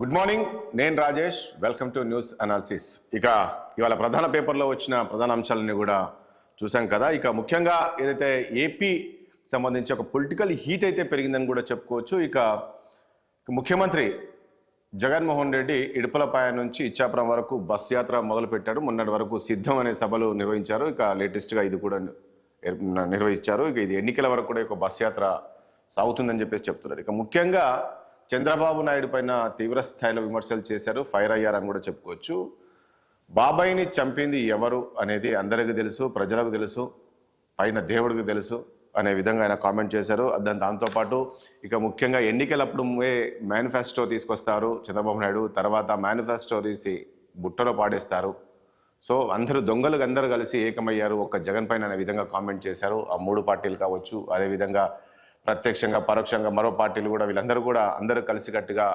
Good morning, నేను Rajesh. Welcome to news analysis. ఇవాళ ప్రధాన పేపర్లో వచ్చిన ప్రధాన అంశాలని కూడా చూసాం కదా. ముఖ్యంగా ఏదైతే ఏపీ సంబంధించి ఒక పొలిటికల్ హీట్ అయితే పెరిగిందని కూడా చెప్పుకోవచ్చు. ముఖ్యమంత్రి జగన్మోహన్ రెడ్డి ఇడుపులపాయ నుంచి ఇచ్చాపురం వరకు బస్ యాత్ర మొదలుపెట్టారు. మొన్నటి వరకు సిద్ధం అనే సభలు నిర్వహించారు. లేటెస్ట్గా ఇది కూడా నిర్వహించారు. ఇది ఎన్నికల వరకు కూడా ఒక బస్ యాత్ర సాగుతుందని చెప్పేసి చెప్తున్నారు. ముఖ్యంగా చంద్రబాబు నాయుడు పైన తీవ్ర స్థాయిలో విమర్శలు చేశారు, ఫైర్ అయ్యారని కూడా చెప్పుకోవచ్చు. బాబాయిని చంపింది ఎవరు అనేది అందరికీ తెలుసు, ప్రజలకు తెలుసు, పైన దేవుడికి తెలుసు అనే విధంగా ఆయన కామెంట్ చేశారు. దాంతోపాటు ముఖ్యంగా ఎన్నికలప్పుడు మేనిఫెస్టో తీసుకొస్తారు చంద్రబాబు నాయుడు, తర్వాత మేనిఫెస్టో తీసి బుట్టలో పాడేస్తారు. సో అందరూ కలిసి ఏకమయ్యారు ఒక్క జగన్ పైన అనే విధంగా కామెంట్ చేశారు. ఆ మూడు పార్టీలు కావచ్చు, అదేవిధంగా ప్రత్యక్షంగా పరోక్షంగా మరో పార్టీలు కూడా, వీళ్ళందరూ కూడా అందరూ కలిసికట్టుగా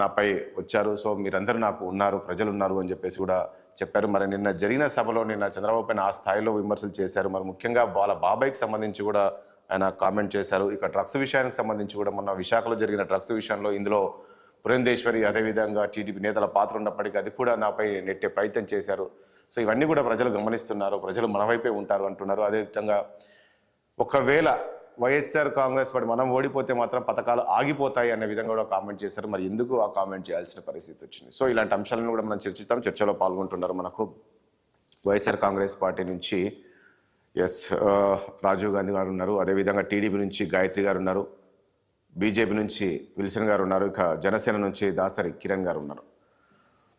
నాపై వచ్చారు. సో మీరందరూ నాకు ఉన్నారు, ప్రజలు ఉన్నారు అని చెప్పేసి కూడా చెప్పారు. మరి నిన్న జరిగిన సభలో చంద్రబాబు పైన ఆ స్థాయిలో విమర్శలు చేశారు. మరి ముఖ్యంగా వాళ్ళ బాబాయ్కి సంబంధించి కూడా ఆయన కామెంట్ చేశారు. డ్రగ్స్ విషయానికి సంబంధించి కూడా మొన్న విశాఖలో జరిగిన డ్రగ్స్ విషయంలో ఇందులో పురంధేశ్వరి అదేవిధంగా టీడీపీ నేతల పాత్ర ఉన్నప్పటికీ అది కూడా నాపై నెట్టే ప్రయత్నం చేశారు. సో ఇవన్నీ కూడా ప్రజలు గమనిస్తున్నారు, ప్రజలు మన వైపే ఉంటారు అంటున్నారు. అదేవిధంగా ఒకవేళ వైఎస్ఆర్ కాంగ్రెస్ పార్టీ మనం ఓడిపోతే మాత్రం పథకాలు ఆగిపోతాయి అనే విధంగా కూడా కామెంట్ చేశారు. మరి ఎందుకు ఆ కామెంట్ చేయాల్సిన పరిస్థితి వచ్చింది? సో ఇలాంటి అంశాలను కూడా మనం చర్చిస్తాం. చర్చలో పాల్గొంటున్నారు మనకు వైఎస్ఆర్ కాంగ్రెస్ పార్టీ నుంచి రాజీవ్ గాంధీ గారు ఉన్నారు, అదేవిధంగా టీడీపీ నుంచి గాయత్రి గారు ఉన్నారు, బీజేపీ నుంచి విల్సన్ గారు ఉన్నారు, జనసేన నుంచి దాసరి కిరణ్ గారు ఉన్నారు.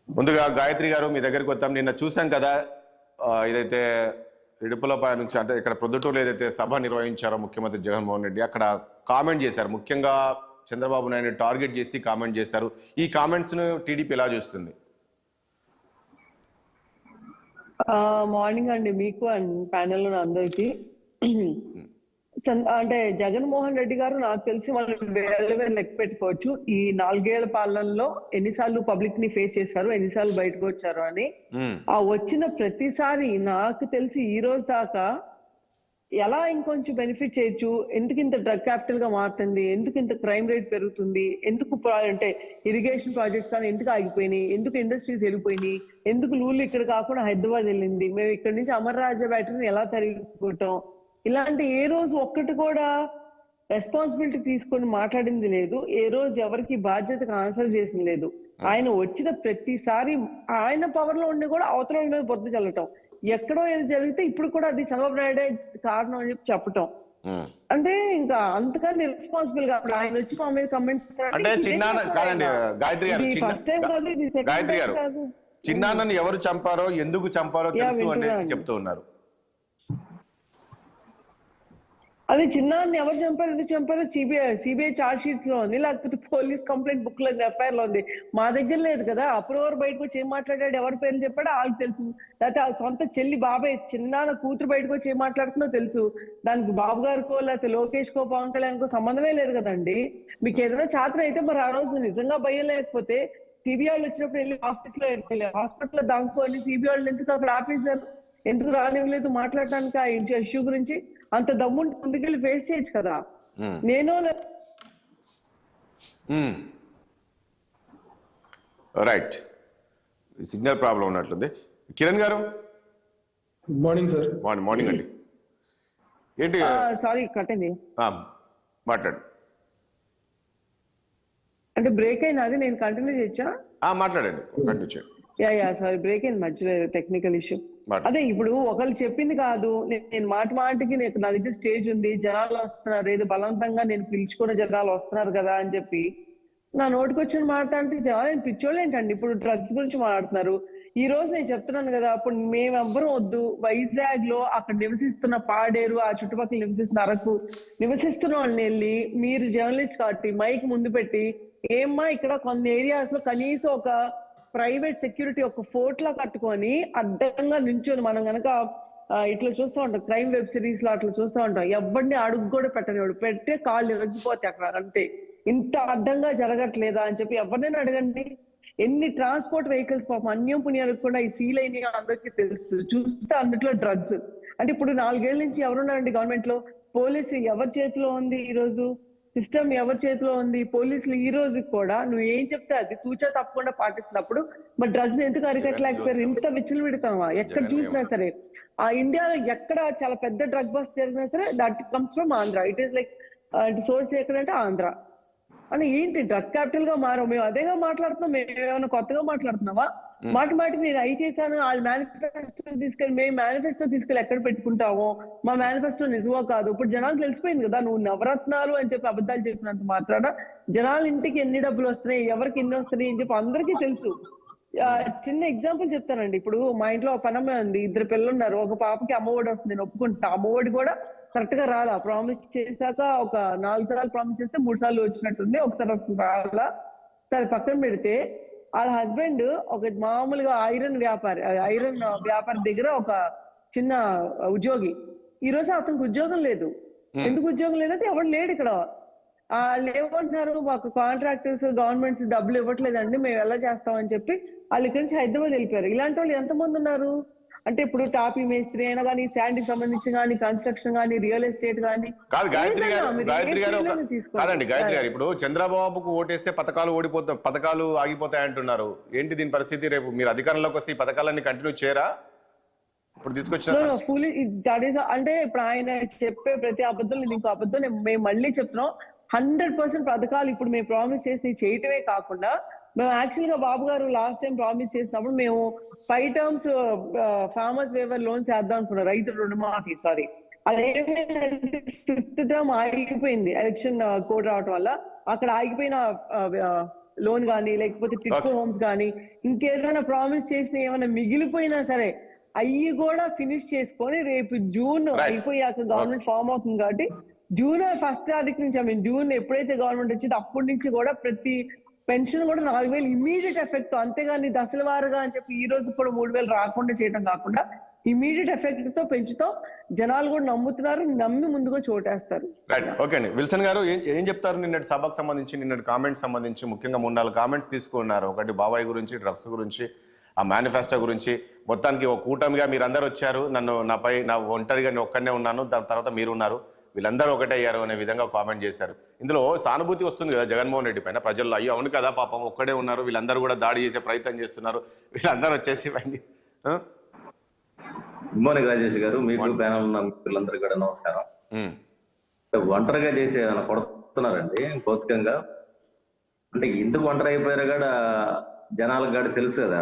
ముందుగా గాయత్రి గారు మీ దగ్గరికి వద్దాం. నిన్న చూసాం కదా, ఇదైతే ఇడుపులపాయ నుంచి అంటే ఇక్కడ ప్రొద్దుటూరులో ఏదైతే సభ నిర్వహించారో ముఖ్యమంత్రి జగన్మోహన్ రెడ్డి, అక్కడ కామెంట్ చేశారు. ముఖ్యంగా చంద్రబాబు నాయుడు టార్గెట్ చేసి కామెంట్ చేశారు. ఈ కామెంట్స్ ను టీడీపీ ఎలా చూస్తుంది? మార్నింగ్ అండి మీకు అండ్ ప్యానెల్ అందరికి. అంటే జగన్మోహన్ రెడ్డి గారు నాకు తెలిసి వాళ్ళు వేల లెక్క పెట్టుకోవచ్చు. ఈ 4 ఏళ్ల పాలనలో ఎన్నిసార్లు పబ్లిక్ ని ఫేస్ చేశారు, ఎన్నిసార్లు బయటకు వచ్చారు అని. ఆ వచ్చిన ప్రతిసారి నాకు తెలిసి ఈ రోజు దాకా ఎలా ఇంకొంచెం బెనిఫిట్ చేయొచ్చు, ఎందుకు ఇంత డ్రగ్ క్యాపిటల్ గా మారుతుంది, ఎందుకు ఇంత క్రైమ్ రేట్ పెరుగుతుంది, ఎందుకు అంటే ఇరిగేషన్ ప్రాజెక్ట్స్ కానీ ఎందుకు ఆగిపోయినాయి, ఎందుకు ఇండస్ట్రీస్ వెళ్ళిపోయినాయి, ఎందుకు లూలు ఇక్కడ కాకుండా హైదరాబాద్ వెళ్ళింది, మేము ఇక్కడ నుంచి అమర్ రాజా బ్యాటరీని ఎలా తరిగిపోతాం, ఇలాంటి ఏ రోజు ఒక్కటి కూడా రెస్పాన్సిబిలిటీ తీసుకొని మాట్లాడింది లేదు. ఏ రోజు ఎవరికి బాధ్యతకు ఆన్సర్ చేసింది లేదు. ఆయన వచ్చిన ప్రతిసారి ఆయన పవర్ లో ఉండి కూడా అవతల మీద బొద్దు చల్లటం, ఎక్కడో ఏది జరిగితే ఇప్పుడు కూడా అది చంద్రబాబు నాయుడే కారణం అని చెప్పటం, అంటే ఇంకా అంతకన్నా రెస్పాన్సిబుల్ గా ఆయన వచ్చి మా మీద కమెంట్స్ ఫస్ట్ టైం కాదు, ఇది సెకండ్ టైం కాదు. చిన్నాన్నని ఎవరు చంపారో ఎందుకు చంపారో తెలుసు అనేసి చెప్తూ ఉన్నారు. అది చిన్నాన్ని ఎవరు చంపారు, ఎందుకు చంపారో సిబిఐ చార్జ్ షీట్స్ లో ఉంది, లేకపోతే పోలీస్ కంప్లైంట్ బుక్ లో ఎఫ్ఐఆర్ లో ఉంది. మా దగ్గర లేదు కదా. అప్రూవర్ బయటకు వచ్చి ఏం మాట్లాడాడు, ఎవరి పేరు చెప్పాడో వాళ్ళకి తెలుసు. లేకపోతే ఆ సొంత చెల్లి బాబాయ్ చిన్నాన్న కూతురు బయటకు వచ్చి ఏం మాట్లాడుతుందో తెలుసు. దానికి బాబు గారికో లేకపోతే లోకేష్ కో పవన్ కళ్యాణ్కో సంబంధమే లేదు కదండి. మీకు ఏదైనా చాత్ర అయితే మరి ఆ రోజు నిజంగా భయం లేకపోతే సిబిఐ వాళ్ళు వచ్చినప్పుడు వెళ్ళి ఆఫీస్ లో హాస్పిటల్ లో దాంకోని సిబిఐ వాళ్ళు ఎందుకు అక్కడ ఆపేశారు, ఎందుకు రానివ్వలేదు మాట్లాడటానికి ఆ ఇష్యూ గురించి? అంత దమ్ముంటే ముందుకెళ్ళి ఫేస్ చేయొచ్చు కదా. నేను రైట్, సిగ్నల్ ప్రాబ్లం ఉన్నట్లుంది. కిరణ్ గారు గుడ్ మార్నింగ్ సార్. మార్నింగ్ అండి. ఏంటి సారీ కట్ అయింది, మాట్లాడు. అంటే బ్రేక్ అయింది, అది నేను కంటిన్యూ చేయొచ్చా? మాట్లాడండి, కంటిన్యూ చేయండి. సారీ బ్రేక్ అయింది మధ్యలో, టెక్నికల్ ఇష్యూ. అదే ఇప్పుడు ఒకళ్ళు చెప్పింది కాదు, నేను మాటికి నా దగ్గర స్టేజ్ ఉంది, జనాలు వస్తున్నారు, ఏదో బలవంతంగా నేను పిలుచుకున్న జనాలు వస్తున్నారు కదా అని చెప్పి నా నోటికి వచ్చిన మాట అంటే జనాలు పిచ్చోళ్ళు ఏంటండి. ఇప్పుడు డ్రగ్స్ గురించి మాట్లాడుతున్నారు. ఈ రోజు నేను చెప్తున్నాను కదా, అప్పుడు మేమెవ్వరం వద్దు, వైజాగ్ లో అక్కడ నివసిస్తున్న పాడేరు ఆ చుట్టుపక్కల నివసిస్తున్న అరకు నివసిస్తున్న వాళ్ళని వెళ్ళి మీరు జర్నలిస్ట్ కాబట్టి మైక్ ముందు పెట్టి, ఏమ్మా ఇక్కడ కొన్ని ఏరియాస్ లో కనీసం ఒక ప్రైవేట్ సెక్యూరిటీ ఒక ఫోర్ట్ లా కట్టుకొని అడ్డంగా నించొని, మనం కనుక ఇట్లా చూస్తూ ఉంటాం క్రైమ్ వెబ్ సిరీస్ లో అట్లా చూస్తూ ఉంటాం, ఎవరిని అడుగు కూడా పెట్టనివాడు, పెట్టే కాళ్ళు ఇరగిపోతాయి అక్కడ. అంటే ఇంత అడ్డంగా జరగట్లేదా అని చెప్పి ఎవరినైనా అడగండి. ఎన్ని ట్రాన్స్పోర్ట్ వెహికల్స్ పాపం అన్యం పుణ్యాలకు కూడా ఈ సీల్ అయినాయి అందరికీ తెలుసు. చూస్తే అందులో డ్రగ్స్. అంటే ఇప్పుడు 4 ఏళ్ల నుంచి ఎవరున్నారండి గవర్నమెంట్ లో? పోలీసు ఎవరి చేతిలో ఉంది ఈ రోజు? సిస్టమ్ ఎవరి చేతిలో ఉంది? పోలీసులు ఈ రోజుకి కూడా నువ్వు ఏం చెప్తే అది తూచా తప్పకుండా పాటిస్తున్నప్పుడు మరి డ్రగ్స్ ఎందుకు అరికట్టలేకపోయారు? ఇంత విచ్చలవిడతావా? ఎక్కడ చూసినా సరే ఆ ఇండియాలో ఎక్కడ చాలా పెద్ద డ్రగ్ బస్ట్ జరిగినా సరే that comes from Andhra. It is like source ఎక్కడంటే ఆంధ్ర. అని ఏంటి డ్రగ్ క్యాపిటల్ గా మారాం మేము, అదేగా మాట్లాడుతున్నాం. మేము ఏమైనా కొత్తగా మాట్లాడుతున్నావా? మాటికి నేను అయి చేశాను, వాళ్ళ మేనిఫెస్టో తీసుకెళ్ళి మేము మేనిఫెస్టో తీసుకెళ్ళి ఎక్కడ పెట్టుకుంటామో, మా మేనిఫెస్టో నిజమో కాదు ఇప్పుడు జనాలకు తెలిసిపోయింది కదా. నువ్వు నవరత్నాలు అని చెప్పి అబద్ధాలు చెప్పినంత మాత్రాన జనాల ఇంటికి ఎన్ని డబ్బులు వస్తున్నాయి, ఎవరికి ఎన్ని వస్తున్నాయి అని చెప్పి అందరికీ తెలుసు. చిన్న ఎగ్జాంపుల్ చెప్తానండి. ఇప్పుడు మా ఇంట్లో ఒక పనమ్మ ఉంది, 2 పిల్లలు ఉన్నారు. ఒక పాపకి అమ్మఒడి వస్తుంది, నేను ఒప్పుకుంటా. అమ్మఒడి కూడా కరెక్ట్ గా రాలా. ప్రామిస్ చేశాక ఒక 4 సార్లు ప్రామిస్ చేస్తే 3 సార్లు వచ్చినట్టుంది, ఒకసారి రాలా. సరే పక్కన పెడితే వాళ్ళ హస్బెండ్ ఒక మామూలుగా ఐరన్ వ్యాపారి దగ్గర ఒక చిన్న ఉద్యోగి. ఈ రోజు అతనికి ఉద్యోగం లేదు. ఎందుకు ఉద్యోగం లేదంటే ఎవరు లేడు ఇక్కడ. వాళ్ళు ఏమంటున్నారు, మాకు కాంట్రాక్టర్స్ గవర్నమెంట్స్ డబ్బులు ఇవ్వట్లేదండి, మేము ఎలా చేస్తామని చెప్పి వాళ్ళు ఇక్కడి నుంచి హైదరాబాద్ వెళ్ళిపోయారు. ఇలాంటి వాళ్ళు ఎంతమంది ఉన్నారు అంటే ఇప్పుడు టాపీ మేస్త్రి అయినా కానీ, శాండ్ కి సంబంధించి కానీ, కన్స్ట్రక్షన్ కానీ, రియల్ ఎస్టేట్ కానీ. కాదు గాయత్రి గారు కాదండి గాయత్రి గారు, ఇప్పుడు చంద్రబాబుకు ఓటేస్తే పథకాలు ఆగిపోతాయి అంటున్నారు. ఏంటి దీని పరిస్థితి? రేపు మీరు అధికారంలోకి వస్తే ఈ పథకాలన్నీ కంటిన్యూ చేయరా? ఇప్పుడు తీసుకొచ్చిన అంటే ఇప్పుడు ఆయన చెప్పే ప్రతి అబద్ధం ఇంకో అబద్ధం మేము మళ్ళీ చెప్తున్నాం. 100% పథకాలు ఇప్పుడు మేము ప్రామిస్ చేసి చేయటమే కాకుండా మేము యాక్చువల్ గా బాబు గారు లాస్ట్ టైం ప్రామిస్ చేసినప్పుడు మేము 5 terms ఫార్మర్స్ వేవర్ లోన్స్ వేద్దాం అనుకున్నాం, రైతు రుణమాఫీ. సారీ, అదేమైనా 5th term ఆగిపోయింది ఎలక్షన్ కోడ్ రావటం వల్ల. అక్కడ ఆగిపోయిన లోన్ కానీ లేకపోతే టిట్కో హోమ్స్ కానీ ఇంకేదైనా ప్రామిస్ చేసి ఏమైనా మిగిలిపోయినా సరే అయ్యి కూడా ఫినిష్ చేసుకొని రేపు జూన్ అయిపోయాక గవర్నమెంట్ ఫామ్ అవుతుంది కాబట్టి జూన్ 1st తారీఖు నుంచి జూన్ ఎప్పుడైతే గవర్నమెంట్ వచ్చిందో అప్పటి నుంచి కూడా ప్రతి పెన్షన్ కూడా 4,000 ఇమీడియట్ ఎఫెక్ట్. అంతేగాని దశల వారుగా అని చెప్పి ఈ రోజు కూడా 3,000 రాకుండా చేయడం కాకుండా ఇమీడియట్ ఎఫెక్ట్ తో పెంచుతాం. జనాలు కూడా నమ్ముతున్నారు, నమ్మి ముందుగా చోటేస్తారు. ఓకే అండి. విల్సన్ గారు ఏం చెప్తారు? నిన్నటి సభకు సంబంధించి, నిన్నటి కామెంట్స్ సంబంధించి ముఖ్యంగా 3-4 కామెంట్స్ తీసుకున్నారు. ఒకటి బాబాయ్ గురించి, డ్రగ్స్ గురించి, ఆ మేనిఫెస్టో గురించి. మొత్తానికి ఒక కూటమిగా మీరందరూ వచ్చారు, నా ఒంటరిగా నేను ఒక్కనే ఉన్నాను, దాని తర్వాత మీరు ఉన్నారు, వీళ్ళందరూ ఒకటే అయ్యారు అనే విధంగా కామెంట్ చేశారు. ఇందులో సానుభూతి వస్తుంది కదా జగన్మోహన్ రెడ్డి పైన ప్రజల్లో. అయ్యో అవును కదా పాపం ఒక్కడే ఉన్నారు, వీళ్ళందరూ కూడా దాడి చేసే ప్రయత్నం చేస్తున్నారు, వీళ్ళందరూ వచ్చేసి ఇవ్వండి. గుడ్ మార్నింగ్ రాజేష్ గారు, మీకు ప్యానల్ ఉన్న మిత్రులందరికీ కూడా నమస్కారం. ఒంటరిగా చేసి కొడుతున్నారండి భౌతికంగా. అంటే ఎందుకు ఒంటరి అయిపోయారు కూడా జనాలకు కూడా తెలుసు కదా.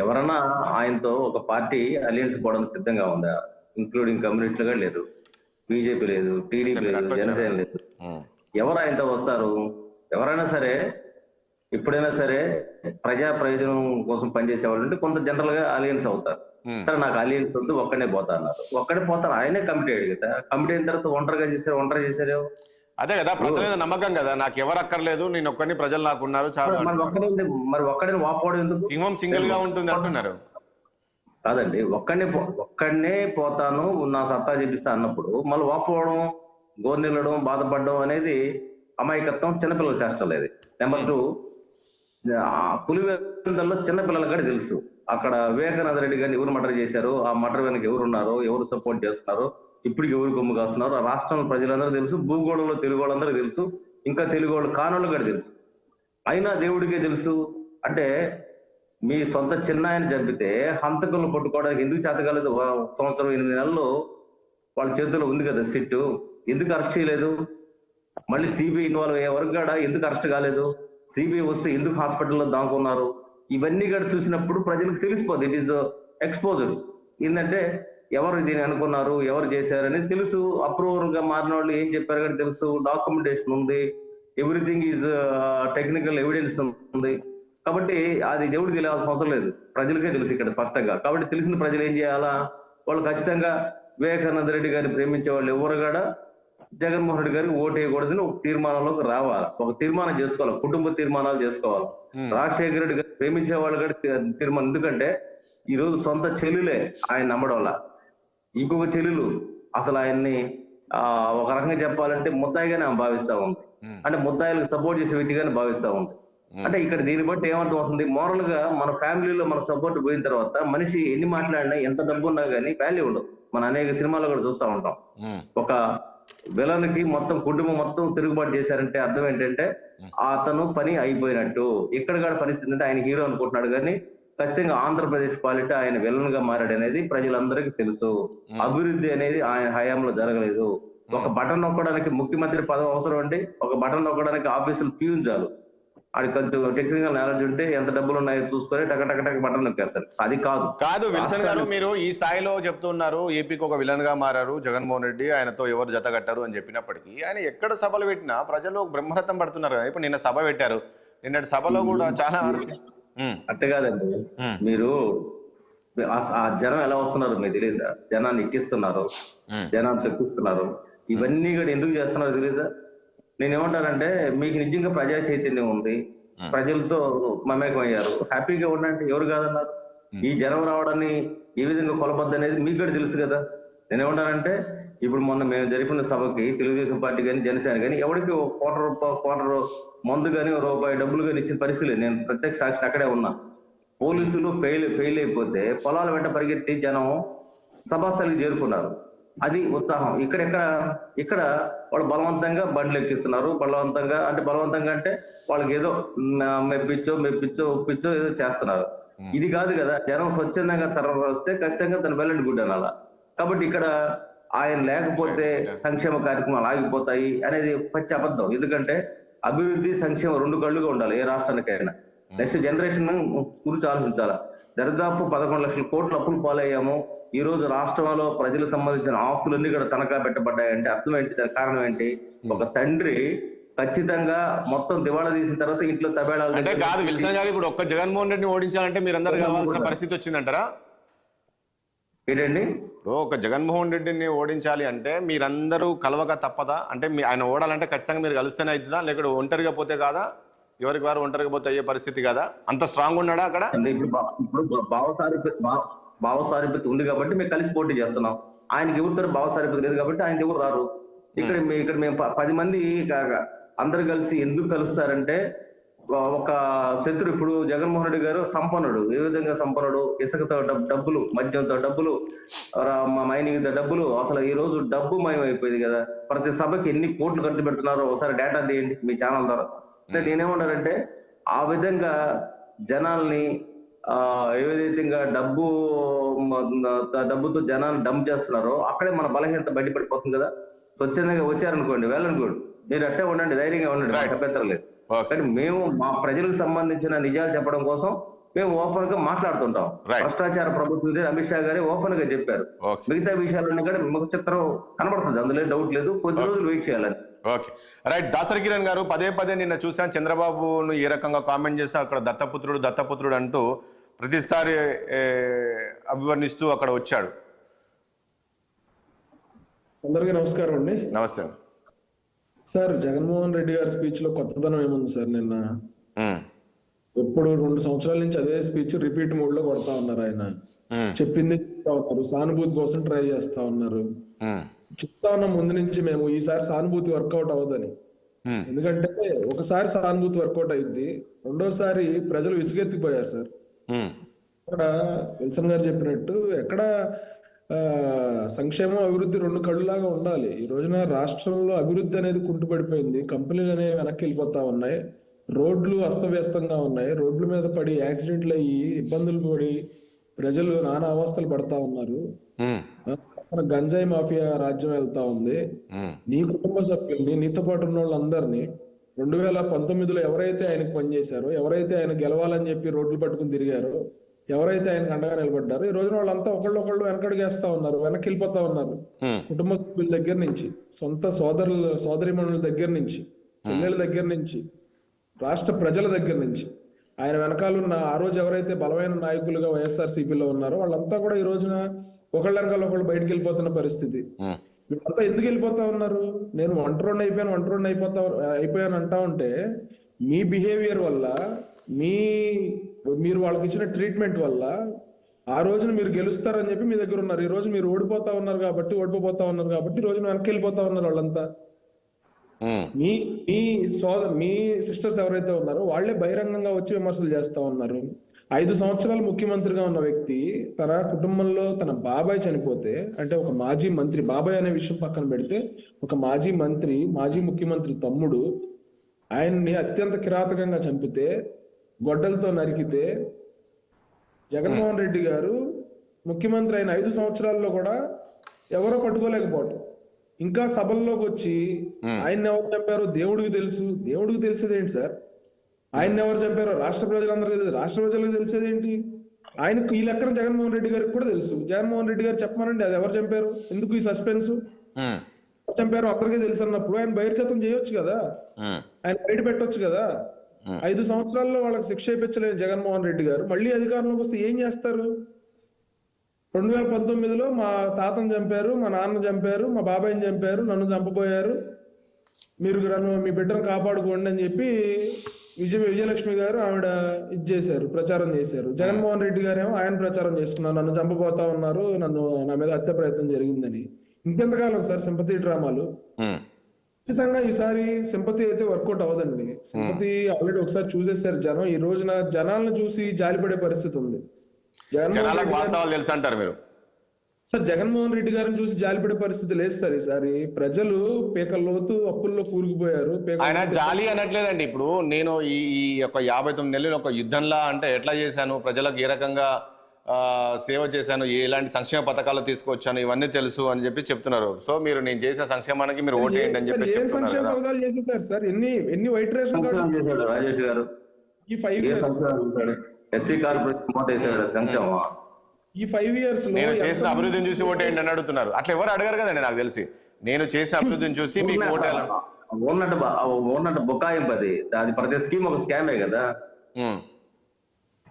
ఎవరన్నా ఆయనతో ఒక పార్టీ అలయన్స్ పోవడానికి సిద్ధంగా ఉందా? ఇంక్లూడింగ్ కమ్యూనిస్టులు కూడా లేదు, బీజేపీ లేదు, టీడీపీ లేదు, జనసేన లేదు. ఎవరు ఆయనతో వస్తారు? ఎవరైనా సరే ఎప్పుడైనా సరే ప్రజా ప్రయోజనం కోసం పనిచేసే వాళ్ళు అంటే కొంత జనరల్ గా అలయన్స్ అవుతారు. సరే నాకు అలయన్స్ వద్దు, ఒక్కడే పోతా అన్నారు, ఒక్కడే పోతారు. ఆయనే కమిటీ అయ్యాడు కదా. కమిటీ అయిన తర్వాత ఒంటరి చేశారు. అదే కదా ప్రజల మీద నమ్మకం కదా, నాకు ఎవరు అక్కర్లేదు, నేను ఒక్కడిని, ప్రజలు నాకు ఉన్నారు చాలా. మరి ఒక్కడిని వాపోవడం ఎందుకు? సింహం సింగిల్ గా ఉంటుంది అంటున్నారు. కాదండి, ఒక్కడనే పోతాను, నా సత్తా చూపిస్తా అన్నప్పుడు మళ్ళీ వాపోవడం, గోర్నిల్లడం, బాధపడడం అనేది అమాయకత్వం, చిన్నపిల్లల చేష్టం లేదు. నెంబర్ 2, పులివెందుల్లో చిన్నపిల్లలకు కూడా తెలుసు అక్కడ వివేకానంద రెడ్డి గారిని ఎవరు మర్డర్ చేశారు, ఆ మర్డర్ వెనక ఎవరున్నారు, ఎవరు సపోర్ట్ చేస్తున్నారు, ఇప్పటికి ఎవరు కొమ్ము కాస్తున్నారు, ఆ రాష్ట్రంలో ప్రజలందరూ తెలుసు, భూగోళంలో తెలుగు వాళ్ళందరూ తెలుసు, ఇంకా తెలుగు వాళ్ళు కానోళ్ళు కూడా తెలుసు. అయినా దేవుడికే తెలుసు. అంటే మీ సొంత చిన్నాయన చంపితే హంతకులను పట్టుకోవడానికి ఎందుకు చేత కాలేదు? 1 సంవత్సరం 8 నెలలు వాళ్ళ చేతుల్లో ఉంది కదా సిట్టు, ఎందుకు అరెస్ట్ చేయలేదు? మళ్ళీ సిబిఐ ఇన్వాల్వ్ అయ్యే వరకు కూడా ఎందుకు అరెస్ట్ కాలేదు? సిబిఐ వస్తే ఎందుకు హాస్పిటల్లో దాక్కున్నారు? ఇవన్నీ కూడా చూసినప్పుడు ప్రజలకు తెలిసిపోద్ది. It is exposed. ఏంటంటే ఎవరు దీన్ని అనుకున్నారు, ఎవరు చేశారు అనేది తెలుసు. అప్రూవర్ గా మారిన వాళ్ళు ఏం చెప్పారు కూడా తెలుసు. డాక్యుమెంటేషన్ ఉంది, ఎవ్రీథింగ్ ఈజ్ టెక్నికల్ ఎవిడెన్స్ ఉంది. కాబట్టి అది దేవుడు తెలియాల్సిన అవసరం లేదు, ప్రజలకే తెలుసు ఇక్కడ స్పష్టంగా. కాబట్టి తెలిసిన ప్రజలు ఏం చేయాలా? వాళ్ళు ఖచ్చితంగా వివేకానంద రెడ్డి గారిని ప్రేమించే వాళ్ళు ఎవరు కూడా జగన్మోహన్ రెడ్డి గారికి ఓటు వేయకూడదని ఒక తీర్మానంలోకి రావాలి, ఒక తీర్మానం చేసుకోవాలి, కుటుంబ తీర్మానాలు చేసుకోవాలి. రాజశేఖర రెడ్డి గారు ప్రేమించే వాళ్ళు కూడా తీర్మానం. ఎందుకంటే ఈ రోజు సొంత చెల్లులే ఆయన నమ్మడం వల్ల, ఇంకొక చెల్లెలు అసలు ఆయన్ని ఒక రకంగా చెప్పాలంటే ముద్దాయిగానే ఆమె భావిస్తా ఉంది. అంటే ముద్దాయిలకు సపోర్ట్ చేసే వ్యక్తిగానే భావిస్తా ఉంది. అంటే ఇక్కడ దీన్ని బట్టి ఏమర్థం అవుతుంది? మోరల్ గా మన ఫ్యామిలీలో మన సపోర్ట్ పోయిన తర్వాత మనిషి ఎన్ని మాట్లాడినా, ఎంత డబ్బు ఉన్నా కానీ వాల్యూ ఉండదు. మన అనేక సినిమాల్లో కూడా చూస్తూ ఉంటాం. ఒక విలన్ కి మొత్తం కుటుంబం మొత్తం తిరుగుబాటు చేశారంటే అర్థం ఏంటంటే అతను పని అయిపోయినట్టు. ఇక్కడ కూడా పరిస్థితి అంటే ఆయన హీరో అనుకుంటున్నాడు కానీ ఖచ్చితంగా ఆంధ్రప్రదేశ్ పాలిట ఆయన విలన్ గా మారాడు అనేది ప్రజలందరికీ తెలుసు. అభివృద్ధి అనేది ఆయన హయాంలో జరగలేదు. ఒక బటన్ నొక్కడానికి ముఖ్యమంత్రి పదవి అవసరం అండి. ఒక బటన్ నొక్కడానికి ఆఫీసులు పియూన్ చాలు. అది కొంచెం టెక్నికల్ నాలెడ్జ్ ఉంటే ఎంత డబ్బులు ఉన్నాయో చూసుకొని టక బటన్ నొక్కేస్తారు. అది కాదు విల్సన్ గారు, మీరు ఈ స్థాయిలో చెప్తున్నారు ఏపీకి ఒక విలన్ గా మారారు జగన్మోహన్ రెడ్డి, ఆయనతో ఎవరు జత కట్టారు అని చెప్పినప్పటికీ ఆయన ఎక్కడ సభలు పెట్టినా ప్రజలు బ్రహ్మరథం పడుతున్నారు కదా. ఇప్పుడు నిన్న సభ పెట్టారు, నిన్నటి సభలో కూడా చాలా అట్టే కాదండి. మీరు ఆ జనం ఎలా వస్తున్నారు మీకు తెలియదా? జనాన్ని ఎక్కిస్తున్నారు, జనాన్ని తెప్పిస్తున్నారు. ఇవన్నీ కూడా ఎందుకు చేస్తున్నారో తెలియదా? నేనేమంటానంటే మీకు నిజంగా ప్రజా చైతన్యం ఉంది, ప్రజలతో మమేకం అయ్యారు, హ్యాపీగా ఉండండి. ఎవరు కాదన్నారు? ఈ జనం రావడాన్ని ఏ విధంగా కొలబద్దు అనేది మీకు కూడా తెలుసు కదా. నేనేమంటానంటే ఇప్పుడు మొన్న మేము జరిపిన సభకి తెలుగుదేశం పార్టీ కానీ జనసేన కానీ ఎవరికి క్వార్టర్ మందు కానీ రూపాయి డబ్బులు కానీ ఇచ్చిన పరిస్థితి లేదు. నేను ప్రత్యక్ష సాక్షి అక్కడే ఉన్నా. పోలీసులు ఫెయిల్ అయిపోతే పొలాల వెంట పరిగెత్తి జనం సభాస్థలికి చేరుకున్నారు. అది ఉత్సాహం. ఇక్కడ వాళ్ళు బలవంతంగా బండ్లు ఎక్కిస్తున్నారు. బలవంతంగా అంటే వాళ్ళకి ఏదో మెప్పించో ఒప్పించో ఏదో చేస్తున్నారు. ఇది కాదు కదా. జనం స్వచ్ఛందంగా తరలి వస్తే ఖచ్చితంగా తన వెళ్ళండి గుడ్ అనాల. కాబట్టి ఇక్కడ ఆయన లేకపోతే సంక్షేమ కార్యక్రమాలు ఆగిపోతాయి అనేది పచ్చి అబద్ధం. ఎందుకంటే అభివృద్ధి సంక్షేమం రెండు కళ్ళుగా ఉండాలి ఏ రాష్ట్రానికైనా. నెక్స్ట్ జనరేషన్ గురించి ఆలోచించాలా. దరిదాపు 11 లక్షల కోట్ల అప్పులు పాలయ్యాము. ఈ రోజు రాష్ట్రంలో ప్రజలకు సంబంధించిన ఆస్తులన్నీ కూడా తనఖా పెట్టబడ్డాయంటే అర్థం ఏంటి? దాని కారణం ఏంటి? ఒక తండ్రి ఖచ్చితంగా మొత్తం దివాళా తీసిన తర్వాత ఇంట్లో తబేళాలు అంటే కాదు విల్సన్ గారు, ఇప్పుడు ఒక్క జగన్మోహన్ రెడ్డిని ఓడించాలంటే మీరందరూ కలవాల్సిన పరిస్థితి వచ్చిందంటారా? ఏంటండి? ఒక జగన్మోహన్ రెడ్డిని ఓడించాలి అంటే మీరందరూ కలవక తప్పదా? అంటే ఆయన ఓడాలంటే ఖచ్చితంగా మీరు కలిస్తేనే అవుతుందా, లేకపోతే ఒంటరిగా పోతే కాదా? ఎవరికి వారు ఒంటరిగా పోతే అయ్యే పరిస్థితి కదా? అంత స్ట్రాంగ్ ఉన్నాడా అక్కడ? ఇప్పుడు భావసారూప్యత ఉంది కాబట్టి మేము కలిసి పోటీ చేస్తున్నాం. ఆయనకి ఎవరితో భావసారూప్యత లేదు కాబట్టి ఆయన ఎవరు రారు. ఇక్కడ మేము 10 మంది అందరు కలిసి ఎందుకు కలుస్తారంటే ఒక శత్రు. ఇప్పుడు జగన్మోహన్ రెడ్డి గారు సంపన్నుడు. ఏ విధంగా సంపన్నుడు? ఇసుకతో డబ్బులు, మద్యంతో డబ్బులు, మైనింగ్ డబ్బులు. అసలు ఈ రోజు డబ్బు మయం అయిపోయింది కదా. ప్రతి సభకి ఎన్ని కోట్లు ఖర్చు పెడుతున్నారో ఒకసారి డేటా తీయండి మీ ఛానల్ ద్వారా. అంటే నేనేమన్నానంటే ఆ విధంగా జనాల్ని ఏదైతే డబ్బుతో జనాన్ని డంప్ చేస్తున్నారో అక్కడే మన బలహీనత బయటపడిపోతుంది కదా. స్వచ్ఛందంగా వచ్చారనుకోండి, వెళ్ళనుకోండి, మీరు అట్టే ఉండండి, ధైర్యంగా ఉండండి, అభ్యంతరం లేదు. కానీ మేము మా ప్రజలకు సంబంధించిన నిజాలు చెప్పడం కోసం మేము ఓపెన్ గా మాట్లాడుతుంటాం. భ్రష్టాచార ప్రభుత్వం అమిత్ షా గారే ఓపెన్ గా చెప్పారు. మిగతా విషయాలన్నీ కూడా ముఖ చిత్రం కనబడుతుంది, అందులో డౌట్ లేదు. కొద్ది రోజులు వెయిట్ చేయాలని. Okay, right. దాసరి కిరణ్ గారు, పదే నిన్న చూసాను చంద్రబాబును ఏ రకంగా కామెంట్ చేస్తే అక్కడ దత్తపుత్రుడు అంటూ ప్రతిసారి అభివర్ణిస్తూ అక్కడ వచ్చాడు. అందరికీ నమస్కారం అండి. నమస్తే సార్. జగన్మోహన్ రెడ్డి గారి స్పీచ్ లో కొత్తదనం ఏముంది సార్? నిన్న ఎప్పుడు 2 సంవత్సరాల నుంచి అదే స్పీచ్ రిపీట్ మోడ్ లో కొడతా ఉన్నారు. ఆయన చెప్పింది చెప్తా ఉన్నారు, సానుభూతి కోసం ట్రై చేస్తా ఉన్నారు. చెప్తా ఉన్నాం ముందు నుంచి మేము, ఈసారి సానుభూతి వర్కౌట్ అవ్వదని. ఎందుకంటే ఒకసారి సానుభూతి వర్కౌట్ అయింది, రెండోసారి ప్రజలు విసుగెత్తిపోయారు సార్. అక్కడ విల్సన్ గారు చెప్పినట్టు ఎక్కడ సంక్షేమం అభివృద్ధి 2 కళ్ళులాగా ఉండాలి. ఈ రోజున రాష్ట్రంలో అభివృద్ధి అనేది కుంటుపడిపోయింది. కంపెనీలు అనేవి వెనక్కి వెళ్ళిపోతా ఉన్నాయి. రోడ్లు అస్తవ్యస్తంగా ఉన్నాయి. రోడ్ల మీద పడి యాక్సిడెంట్లు అయ్యి ఇబ్బందులు పడి ప్రజలు నానా అవస్థలు పడతా ఉన్నారు. గంజాయి మాఫియా రాజ్యం వెళ్తా ఉంది. నీ కుటుంబ సభ్యుల్ని, నీతో పాటు ఉన్న వాళ్ళందరినీ 2019లో ఎవరైతే ఆయనకు పనిచేశారో, ఎవరైతే ఆయన గెలవాలని చెప్పి రోడ్లు పట్టుకుని తిరిగారో, ఎవరైతే ఆయనకు అండగా నిలబడ్డారో, ఈ రోజున వాళ్ళంతా ఒకళ్ళు వెనకడుగేస్తా ఉన్నారు, వెనక్కి వెళ్ళిపోతా ఉన్నారు. కుటుంబ సభ్యుల దగ్గర నుంచి, సొంత సోదరిమణుల దగ్గర నుంచి, చెల్లెల దగ్గర నుంచి, రాష్ట్ర ప్రజల దగ్గర నుంచి, ఆయన వెనకాలన్న ఆ రోజు ఎవరైతే బలమైన నాయకులుగా వైఎస్ఆర్సీపీలో ఉన్నారో వాళ్ళంతా కూడా ఈ రోజున ఒకళ్ళ వెనకాల ఒకళ్ళు బయటకు వెళ్ళిపోతున్న పరిస్థితి. వీళ్ళంతా ఎందుకు వెళ్ళిపోతా ఉన్నారు? నేను ఒంటరిని అయిపోయాను అంటా ఉంటే మీ బిహేవియర్ వల్ల, మీరు వాళ్ళకి ఇచ్చిన ట్రీట్మెంట్ వల్ల ఆ రోజున మీరు గెలుస్తారని చెప్పి మీ దగ్గర ఉన్నారు. ఈ రోజు మీరు ఓడిపోతా ఉన్నారు కాబట్టి ఈ రోజున వెనక్కి వెళ్ళిపోతా ఉన్నారు వాళ్ళంతా. మీ సిస్టర్స్ ఎవరైతే ఉన్నారో వాళ్ళే బహిరంగంగా వచ్చి విమర్శలు చేస్తా ఉన్నారు. 5 సంవత్సరాలు ముఖ్యమంత్రిగా ఉన్న వ్యక్తి తన కుటుంబంలో తన బాబాయ్ చనిపోతే, అంటే ఒక మాజీ మంత్రి, బాబాయ్ అనే విషయం పక్కన పెడితే ఒక మాజీ మంత్రి, మాజీ ముఖ్యమంత్రి తమ్ముడు ఆయన్ని అత్యంత కిరాతకంగా చంపితే, గొడ్డలతో నరికితే, జగన్మోహన్ రెడ్డి గారు ముఖ్యమంత్రి అయిన 5 సంవత్సరాల్లో కూడా ఎవరో పట్టుకోలేకపోవటం. ఇంకా సభల్లోకి వచ్చి ఆయన్ని ఎవరు చంపారో దేవుడికి తెలుసు. దేవుడికి తెలిసేదేంటి సార్? ఆయన్ని ఎవరు చంపారో రాష్ట్ర ప్రజలందరికీ తెలుసు. రాష్ట్ర ప్రజలకు తెలిసేదేంటి? ఆయనకు ఈ లెక్కన జగన్మోహన్ రెడ్డి గారికి కూడా తెలుసు. జగన్మోహన్ రెడ్డి గారు చెప్పమనండి, అది ఎవరు చంపారు, ఎందుకు ఈ సస్పెన్స్? చంపారు అందరికీ తెలుసు అన్నప్పుడు ఆయన బహిర్గతం చేయొచ్చు కదా, ఆయన బయట పెట్టొచ్చు కదా. 5 సంవత్సరాల్లో వాళ్ళకి శిక్ష ఇప్పించలేని జగన్మోహన్ రెడ్డి గారు మళ్ళీ అధికారంలోకి వస్తే ఏం చేస్తారు? 2019లో మా తాతను చంపారు, మా నాన్న చంపారు, మా బాబాయిని చంపారు, నన్ను చంపబోయారు, మీరు నన్ను మీ బిడ్డను కాపాడుకోండి అని చెప్పి విజయలక్ష్మి గారు ఆవిడ ఇది చేశారు, ప్రచారం చేశారు. జగన్మోహన్ రెడ్డి గారేమో ఆయన ప్రచారం చేసుకున్నారు, నన్ను చంపబోతా ఉన్నారు, నా మీద హత్య ప్రయత్నం జరిగిందని. ఇంకెంతకాలం సార్ సింపతి డ్రామాలు? ఖచ్చితంగా ఈసారి సింపతి అయితే వర్కౌట్ అవ్వదండి. సింపతి ఆల్రెడీ ఒకసారి చూసేసారు జనం. ఈ రోజున జనాలను చూసి జాలిపడే పరిస్థితి ఉంది. వాస్తవాలు తెలుసు అంటారు మీరు సార్? జగన్మోహన్ రెడ్డి గారిని చూసి జాలిపడే పరిస్థితి లేదు సార్. ఈసారి ప్రజలు పేకల్లోతు అప్పుల్లో కూరుకుపోయారు. ఆయన జాలి అనట్లేదండి. ఇప్పుడు నేను ఈ యొక్క 59 నెలలు ఒక యుద్ధంలా అంటే ఎట్లా చేశాను, ప్రజలకు ఏ రకంగా సేవ చేశాను, ఎలాంటి సంక్షేమ పథకాలు తీసుకొచ్చాను, ఇవన్నీ తెలుసు అని చెప్పి చెప్తున్నారు. సో మీరు నేను చేసే సంక్షేమానికి మీరు ఓటు వేయండి అని చెప్పి చెప్తున్నారు సార్. ఎన్ని వైట్ రేషన్ చేశాడు రాజేష్ గారు ఈ 5 ఇయర్స్? ఎస్సీ కార్పొరేషన్ ఈ 5 ఇయర్స్ నేను చేసిన అభివృద్ధిని చూసి ఓటేయండి అని అడుగుతున్నారు. అట్లా ఎవరు అడగారు కదండి, నాకు తెలిసి. నేను చేసిన అభివృద్ధిని చూసి మీకు ఓటేయాలి ఉన్నట్టు బొకాయింపు అది ప్రతి స్కీమ్ ఒక స్కామే కదా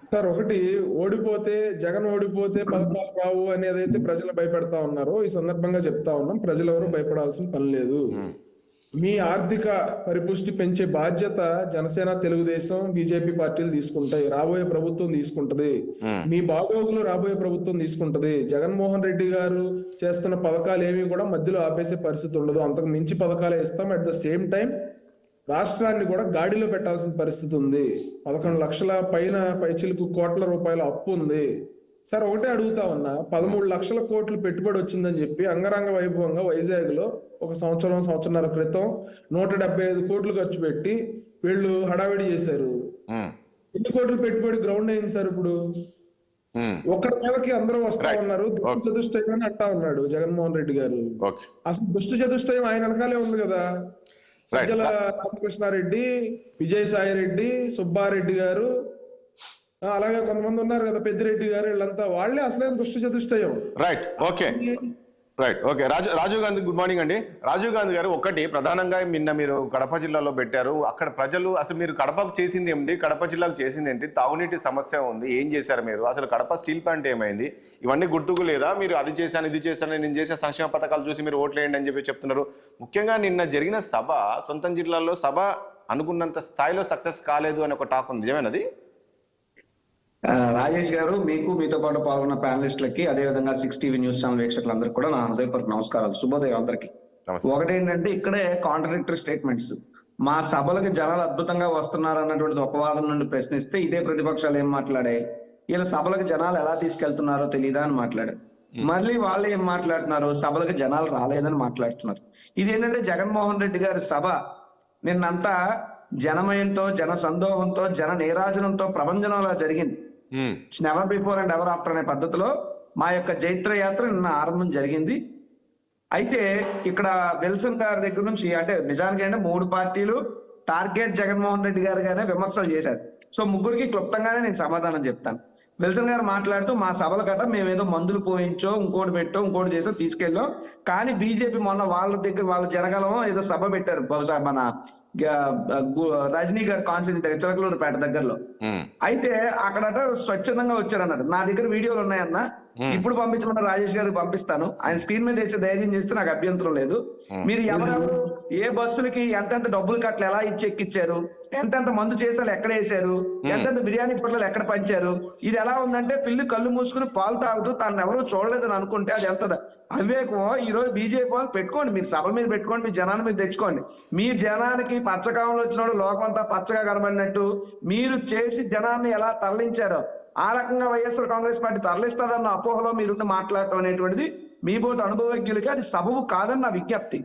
సార్. ఒకటి ఓడిపోతే, జగన్ ఓడిపోతే పథకాలు రావు అనేది అయితే ప్రజలు భయపెడతా ఉన్నారు. ఈ సందర్భంగా చెప్తా ఉన్నాం, ప్రజలు ఎవరు భయపడాల్సిన పని లేదు. మీ ఆర్థిక పరిపుష్టి పెంచే బాధ్యత జనసేన, తెలుగుదేశం, బీజేపీ పార్టీలు తీసుకుంటాయి. రాబోయే ప్రభుత్వం తీసుకుంటది. మీ బాగోగులు రాబోయే ప్రభుత్వం తీసుకుంటది. జగన్మోహన్ రెడ్డి గారు చేస్తున్న పథకాలు ఏవి కూడా మధ్యలో ఆపేసే పరిస్థితి ఉండదు. అంతకు మించి పథకాలే ఇస్తాం. అట్ ద సేమ్ టైం రాష్ట్రాన్ని కూడా గాడిలో పెట్టాల్సిన పరిస్థితి ఉంది. 11 లక్షల పైన పైచిలకు కోట్ల రూపాయల అప్పు ఉంది సార్. ఒకటే అడుగుతా ఉన్నా, 13 లక్షల కోట్లు పెట్టుబడి వచ్చిందని చెప్పి అంగరంగ వైభవంగా వైజాగ్ లో ఒక సంవత్సరన్నర క్రితం 175 కోట్లు ఖర్చు పెట్టి వీళ్ళు హడావిడి చేశారు. ఎన్ని కోట్లు పెట్టుబడి గ్రౌండ్ అయింది సార్? ఇప్పుడు ఒక్కడి మీదకి అందరూ వస్తా ఉన్నారు. దుష్ట చతుష్టయం అని అంటా ఉన్నాడు జగన్మోహన్ రెడ్డి గారు. అసలు దుష్ట చతుష్టయం ఆయన వెనకాలే ఉంది కదా. సజ్జల రామకృష్ణారెడ్డి, విజయసాయి రెడ్డి, సుబ్బారెడ్డి గారు, అలాగే కొంతమంది ఉన్నారు కదా, పెద్దిరెడ్డి గారు, వీళ్ళంతా వాళ్ళే అసలే దుష్ట చతుష్టయం. Right okay. Rajiv Gandhi, good morning అండి. రాజీవ్ గాంధీ గారు, ఒకటి ప్రధానంగా నిన్న మీరు కడప జిల్లాలో పెట్టారు. అక్కడ ప్రజలు అసలు మీరు కడపకు చేసింది ఏమిటి, కడప జిల్లాకు చేసింది ఏంటి, తాగునీటి సమస్య ఉంది, ఏం చేశారు మీరు, అసలు కడప స్టీల్ ప్లాంట్ ఏమైంది, ఇవన్నీ గుర్తుకు లేదా? మీరు అది చేశాను, ఇది చేశాను, నేను చేసే సంక్షేమ పథకాలు చూసి మీరు ఓట్లేయండి అని చెప్పి చెప్తున్నారు. ముఖ్యంగా నిన్న జరిగిన సభ, సొంత జిల్లాలో సభ అనుకున్నంత స్థాయిలో సక్సెస్ కాలేదు అని ఒక టాక్ ఉంది, నిజమేనది? రాజేష్ గారు, మీకు, మీతో పాటు పాల్గొన్న ప్యానలిస్టులకి, అదేవిధంగా 6 టీవీ న్యూస్ ఛానల్ వీక్షకులందరికీ కూడా నా హృదయపూర్వక నమస్కారాలు, శుభోదయం అందరికి. ఒకటేంటంటే ఇక్కడే కాంట్రడిక్టరీ స్టేట్మెంట్స్. మా సభలకి జనాలు అద్భుతంగా వస్తున్నారు అన్నటువంటి అపవాదం నుండి ప్రశ్నిస్తే ఇదే ప్రతిపక్షాలు ఏం మాట్లాడాయి, వీళ్ళ సభలకు జనాలు ఎలా తీసుకెళ్తున్నారో తెలియదా అని మాట్లాడారు. మళ్ళీ వాళ్ళు ఏం మాట్లాడుతున్నారు, సభలకు జనాలు రాలేదని మాట్లాడుతున్నారు. ఇదేంటంటే జగన్మోహన్ రెడ్డి గారి సభ నిన్నంతా జనమయంతో, జన సందోహంతో, జన నీరాజనంతో ప్రభంజనంలా జరిగింది. Never before and ever after అనే పద్ధతిలో మా యొక్క జైత్ర యాత్ర నిన్న ఆరంభం జరిగింది. అయితే ఇక్కడ విల్సన్ గారి దగ్గర నుంచి, అంటే నిజానికి అంటే 3 పార్టీలు టార్గెట్ జగన్మోహన్ రెడ్డి గారుగానే విమర్శలు చేశారు. సో ముగ్గురికి క్లుప్తంగానే నేను సమాధానం చెప్తాను. విల్సన్ గారు మాట్లాడుతూ, మా సభల కట్ట మేమేదో మందులు పోయించో, ఇంకోటి పెట్టో, ఇంకోటి చేసో తీసుకెళ్ళాం, కానీ బీజేపీ మొన్న వాళ్ళ దగ్గర వాళ్ళు జరగలం ఏదో సభ పెట్టారు, బహుశా మన రజనీ గారి కాన్స్టిట్యూన్సీ దగ్గర, చిలకలూరుపేట దగ్గరలో. అయితే అక్కడట స్వచ్ఛందంగా వచ్చారన్నారు. నా దగ్గర వీడియోలు ఉన్నాయన్న, ఇప్పుడు పంపించమన్న రాజేష్ గారికి పంపిస్తాను, ఆయన స్క్రీన్ మీద వేసే ధైర్యం చేస్తే నాకు అభ్యంతరం లేదు. మీరు ఎవరెవరు ఏ బస్సులకి ఎంతెంత డబ్బులు కట్టలు ఎలా ఎక్కిచ్చారు, ఎంతెంత మందు చేసాలు ఎక్కడ వేశారు, ఎంతెంత బిర్యానీ పొట్లాలు ఎక్కడ పంచారు, ఇది ఎలా ఉందంటే పిల్లి కళ్ళు మూసుకుని పాలు తాగుతూ తను ఎవరు చూడలేదని అనుకుంటే అది ఎంత అవివేకం. ఈ రోజు బీజేపీ వాళ్ళు పెట్టుకోండి, మీరు సభల మీద పెట్టుకోండి, మీ జనాన్ని మీరు తెచ్చుకోండి. మీ జనానికి పచ్చకాలంలో వచ్చినోడు లోకం అంతా పచ్చగా కనబడినట్టు మీరు చేసి జనాన్ని ఎలా తరలించారో ఆ రకంగా వైఎస్ఆర్ కాంగ్రెస్ పార్టీ తరలిస్తుందన్న అపోహలో మీరుండి మాట్లాడటం అనేటువంటిది మీ బోటు అనుభవజ్ఞులకి అది సబబు కాదని నా విజ్ఞప్తి.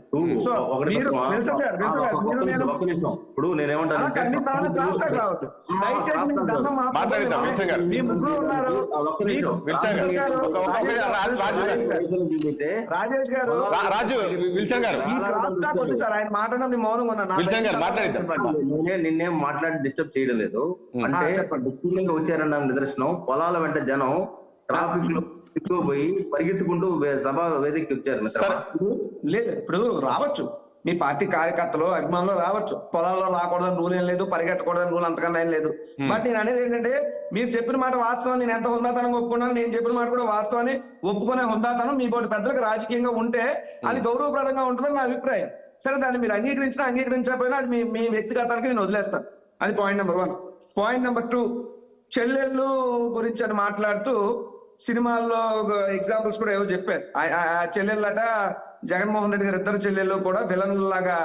సో మీరు ఇప్పుడు నేనేమంటానంటే రాజేష్ గారు ఆయన మాట్లాడడం మౌనం నిన్నేం మాట్లాడి డిస్టర్బ్ చేయడం లేదు. అంటే వచ్చారన్న నిదర్శనం పొలాల వెంట జనం ట్రాఫిక్ లో పోయి పరిగెత్తుకుంటూ సభ వేదికకి వచ్చారు. లేదు ఇప్పుడు రావచ్చు మీ పార్టీ కార్యకర్తలు అభిమానులు రావచ్చు, పొలాల్లో రాకూడదని రూల్ ఏం లేదు, పరిగెట్టకూడదని రూల్ అంతకన్నా ఏం లేదు. బట్ నేను అనేది ఏంటంటే మీరు చెప్పిన మాట వాస్తవం, నేను ఎంత హుందాతనం ఒప్పుకున్నాను, నేను చెప్పిన మాట కూడా వాస్తవాన్ని ఒప్పుకునే హుందాతనం మీ బోటి పెద్దలకు రాజకీయంగా ఉంటే అది గౌరవప్రదంగా ఉంటుందని నా అభిప్రాయం. సరే దాన్ని మీరు అంగీకరించినా అంగీకరించకపోయినా అది మీ వ్యక్తిగతానికి నేను వదిలేస్తాను. అది పాయింట్ నెంబర్ 1. పాయింట్ నెంబర్ 2, చెల్లెళ్ళు గురించి అని మాట్లాడుతూ సినిమాల్లో ఎగ్జాంపుల్స్ కూడా ఏవో చెప్పారు. ఆ చెల్లెళ్ళట జగన్మోహన్ రెడ్డి గారు ఇద్దరు చెల్లెళ్ళు కూడా విలన్ లాగా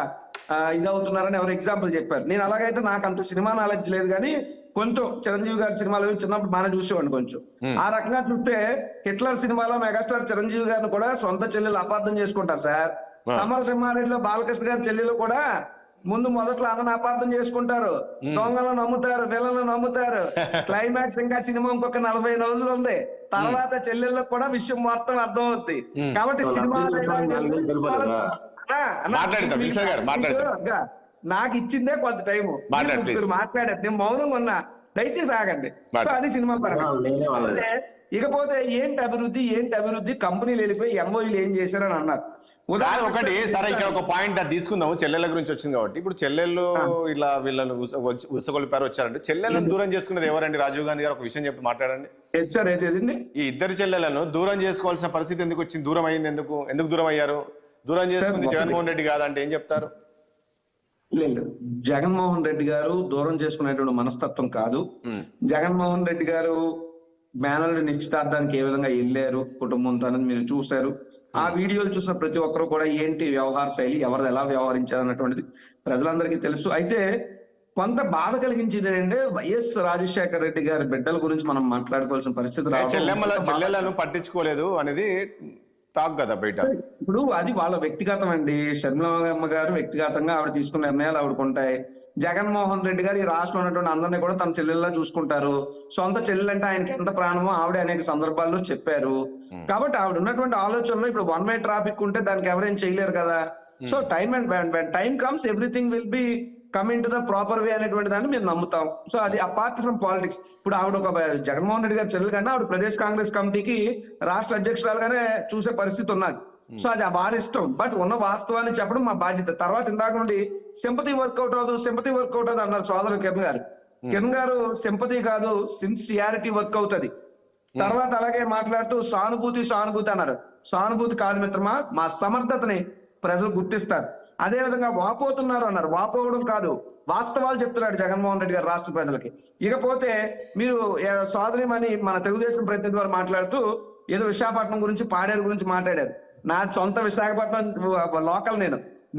ఇదవుతున్నారని ఎవరు ఎగ్జాంపుల్ చెప్పారు. నేను అలాగైతే నాకు అంత సినిమా నాలెడ్జ్ లేదు కానీ కొంచెం చిరంజీవి గారి సినిమాలు చిన్నప్పుడు బాగా చూసేవాడిని. కొంచెం ఆ రకంగా చూస్తే హిట్లర్ సినిమాలో మెగాస్టార్ చిరంజీవి గారిని కూడా సొంత చెల్లెలు అపార్థం చేసుకుంటారు సార్. సమరసింహారెడ్డిలో బాలకృష్ణ గారి చెల్లెలు కూడా ముందు మొదట్లో అన్న అపార్థం చేసుకుంటారు, దొంగలను నమ్ముతారు, విలన్లు నమ్ముతారు. క్లైమాక్స్ ఇంకా సినిమా ఇంకొక 40 రోజులు ఉంది, తర్వాత చెల్లెళ్ళకు కూడా విషయం మొత్తం అర్థం అవుద్ది. కాబట్టి సినిమా నాకు ఇచ్చిందే కొంత టైము, మాట్లాడారు, నేను మౌనంగా ఉన్నా, దయచేసి ఆగండి. సో అది సినిమా పరంగా. ఇకపోతే ఏంటి అభివృద్ధి కంపెనీలు వెళ్ళిపోయి ఎంఓఈలు ఏం చేశారని అన్నారు. ఒకటి సరే ఇక్కడ ఒక పాయింట్ అది తీసుకుందాము, చెల్లెళ్ళ గురించి వచ్చింది కాబట్టి. ఇప్పుడు చెల్లెళ్ళు ఇలా వీళ్ళను ఉసగొలిపారు వచ్చారంటే చెల్లెళ్ళను దూరం చేసుకునేది ఎవరండి? రాజీవ్ గాంధీ గారు ఒక విషయం చెప్పి మాట్లాడండి. ఈ ఇద్దరు చెల్లెలను దూరం చేసుకోవాల్సిన పరిస్థితి ఎందుకు వచ్చింది? దూరం అయింది ఎందుకు దూరం అయ్యారు? దూరం చేసుకుంది జగన్మోహన్ రెడ్డి కాదంటే ఏం చెప్తారు? లేదు, జగన్మోహన్ రెడ్డి గారు దూరం చేసుకునేటువంటి మనస్తత్వం కాదు. జగన్మోహన్ రెడ్డి గారు మేనల్లుడి నిశ్చితార్థానికి ఏ విధంగా వెళ్ళారు కుటుంబంతో అనేది మీరు చూశారు. ఆ వీడియోలు చూసిన ప్రతి ఒక్కరు కూడా ఏంటి వ్యవహార శైలి, ఎవరు ఎలా వ్యవహరించారు అన్నటువంటిది ప్రజలందరికీ తెలుసు. అయితే కొంత బాధ కలిగించింది ఏంటంటే వైఎస్ రాజశేఖర రెడ్డి గారి బిడ్డల గురించి మనం మాట్లాడుకోవాల్సిన పరిస్థితి చెల్లెలను పట్టించుకోలేదు అనేది టాక్ కదా బయట. ఇప్పుడు అది వాళ్ళ వ్యక్తిగతం అండి. షర్మిలమ్మ గారు వ్యక్తిగతంగా ఆవిడ తీసుకున్న నిర్ణయాలు ఆవిడకు ఉంటాయి. జగన్మోహన్ రెడ్డి గారు ఈ రాష్ట్రంలో ఉన్నటువంటి అందరినీ కూడా తన చెల్లెల్లా చూసుకుంటారు. సొంత చెల్లెలంటే ఆయనకి ఎంత ప్రాణమో ఆవిడ అనేక సందర్భాల్లో చెప్పారు. కాబట్టి ఆవిడ ఉన్నటువంటి ఆలోచనలో ఇప్పుడు 1 వే ట్రాఫిక్ ఉంటే దానికి ఎవరేం చేయలేరు కదా. So time comes everything will be coming to the proper way అనేటువంటి దాన్ని మేము నమ్ముతాం. సో అది అపార్ట్ ఫ్రమ్ పాలిటిక్స్. ఇప్పుడు ఆవిడ ఒక జగన్మోహన్ రెడ్డి గారి చెల్లెలు కన్నా ఆవిడ ప్రదేశ్ కాంగ్రెస్ కమిటీకి రాష్ట్ర అధ్యక్షురాలుగానే చూసే పరిస్థితి ఉన్నది. సో అది వారి ఇష్టం. బట్ ఉన్న వాస్తవాన్ని చెప్పడం మా బాధ్యత. తర్వాత ఇందాక నుండి సింపతి వర్కౌట్ అవుతుంది అన్నారు సోదరుడు కిరణ్ గారు సింపతి కాదు, సిన్సియారిటీ వర్క్ అవుతుంది. తర్వాత అలాగే మాట్లాడుతూ సానుభూతి అన్నారు. సానుభూతి కాదు మిత్రమా, మా సమర్థతని ప్రజలు గుర్తిస్తారు. అదే విధంగా వాపోతున్నారు అన్నారు. వాపోవడం కాదు, వాస్తవాలు చెప్తున్నాడు జగన్మోహన్ రెడ్డి గారు రాష్ట్ర ప్రజలకి. ఇకపోతే మీరు సోదరిమణి మన తెలుగుదేశం ప్రతినిధి వారు మాట్లాడుతూ ఏదో విశాఖపట్నం గురించి, పాడేరు గురించి మాట్లాడారు. నా సొంత విశాఖపట్నం లోకల్,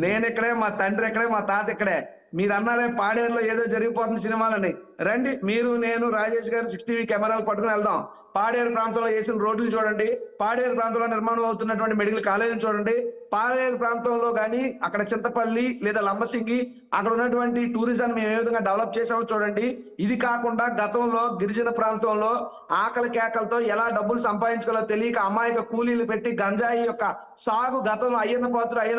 నేను ఇక్కడే, మా తండ్రి ఇక్కడే, మా తాత ఇక్కడే. మీరు అన్నారే పాడేరులో ఏదో జరిగిపోతుంది సినిమాలని, రండి మీరు నేను రాజేష్ గారు 60 కెమెరాలు పట్టుకుని వెళ్దాం. పాడేరు ప్రాంతంలో వేసిన రోడ్లు చూడండి, పాడేరు ప్రాంతంలో నిర్మాణం అవుతున్నటువంటి మెడికల్ కాలేజీలు చూడండి, పాడేరు ప్రాంతంలో కానీ అక్కడ చింతపల్లి లేదా లంబసింగి అక్కడ ఉన్నటువంటి టూరిజం మేము ఏ విధంగా డెవలప్ చేసామో చూడండి. ఇది కాకుండా గతంలో గిరిజన ప్రాంతంలో ఆకలి కేకలతో ఎలా డబ్బులు సంపాదించుకోవాలో తెలియక అమాయక కూలీలు పెట్టి గంజాయి యొక్క సాగు గతంలో అయ్యన్న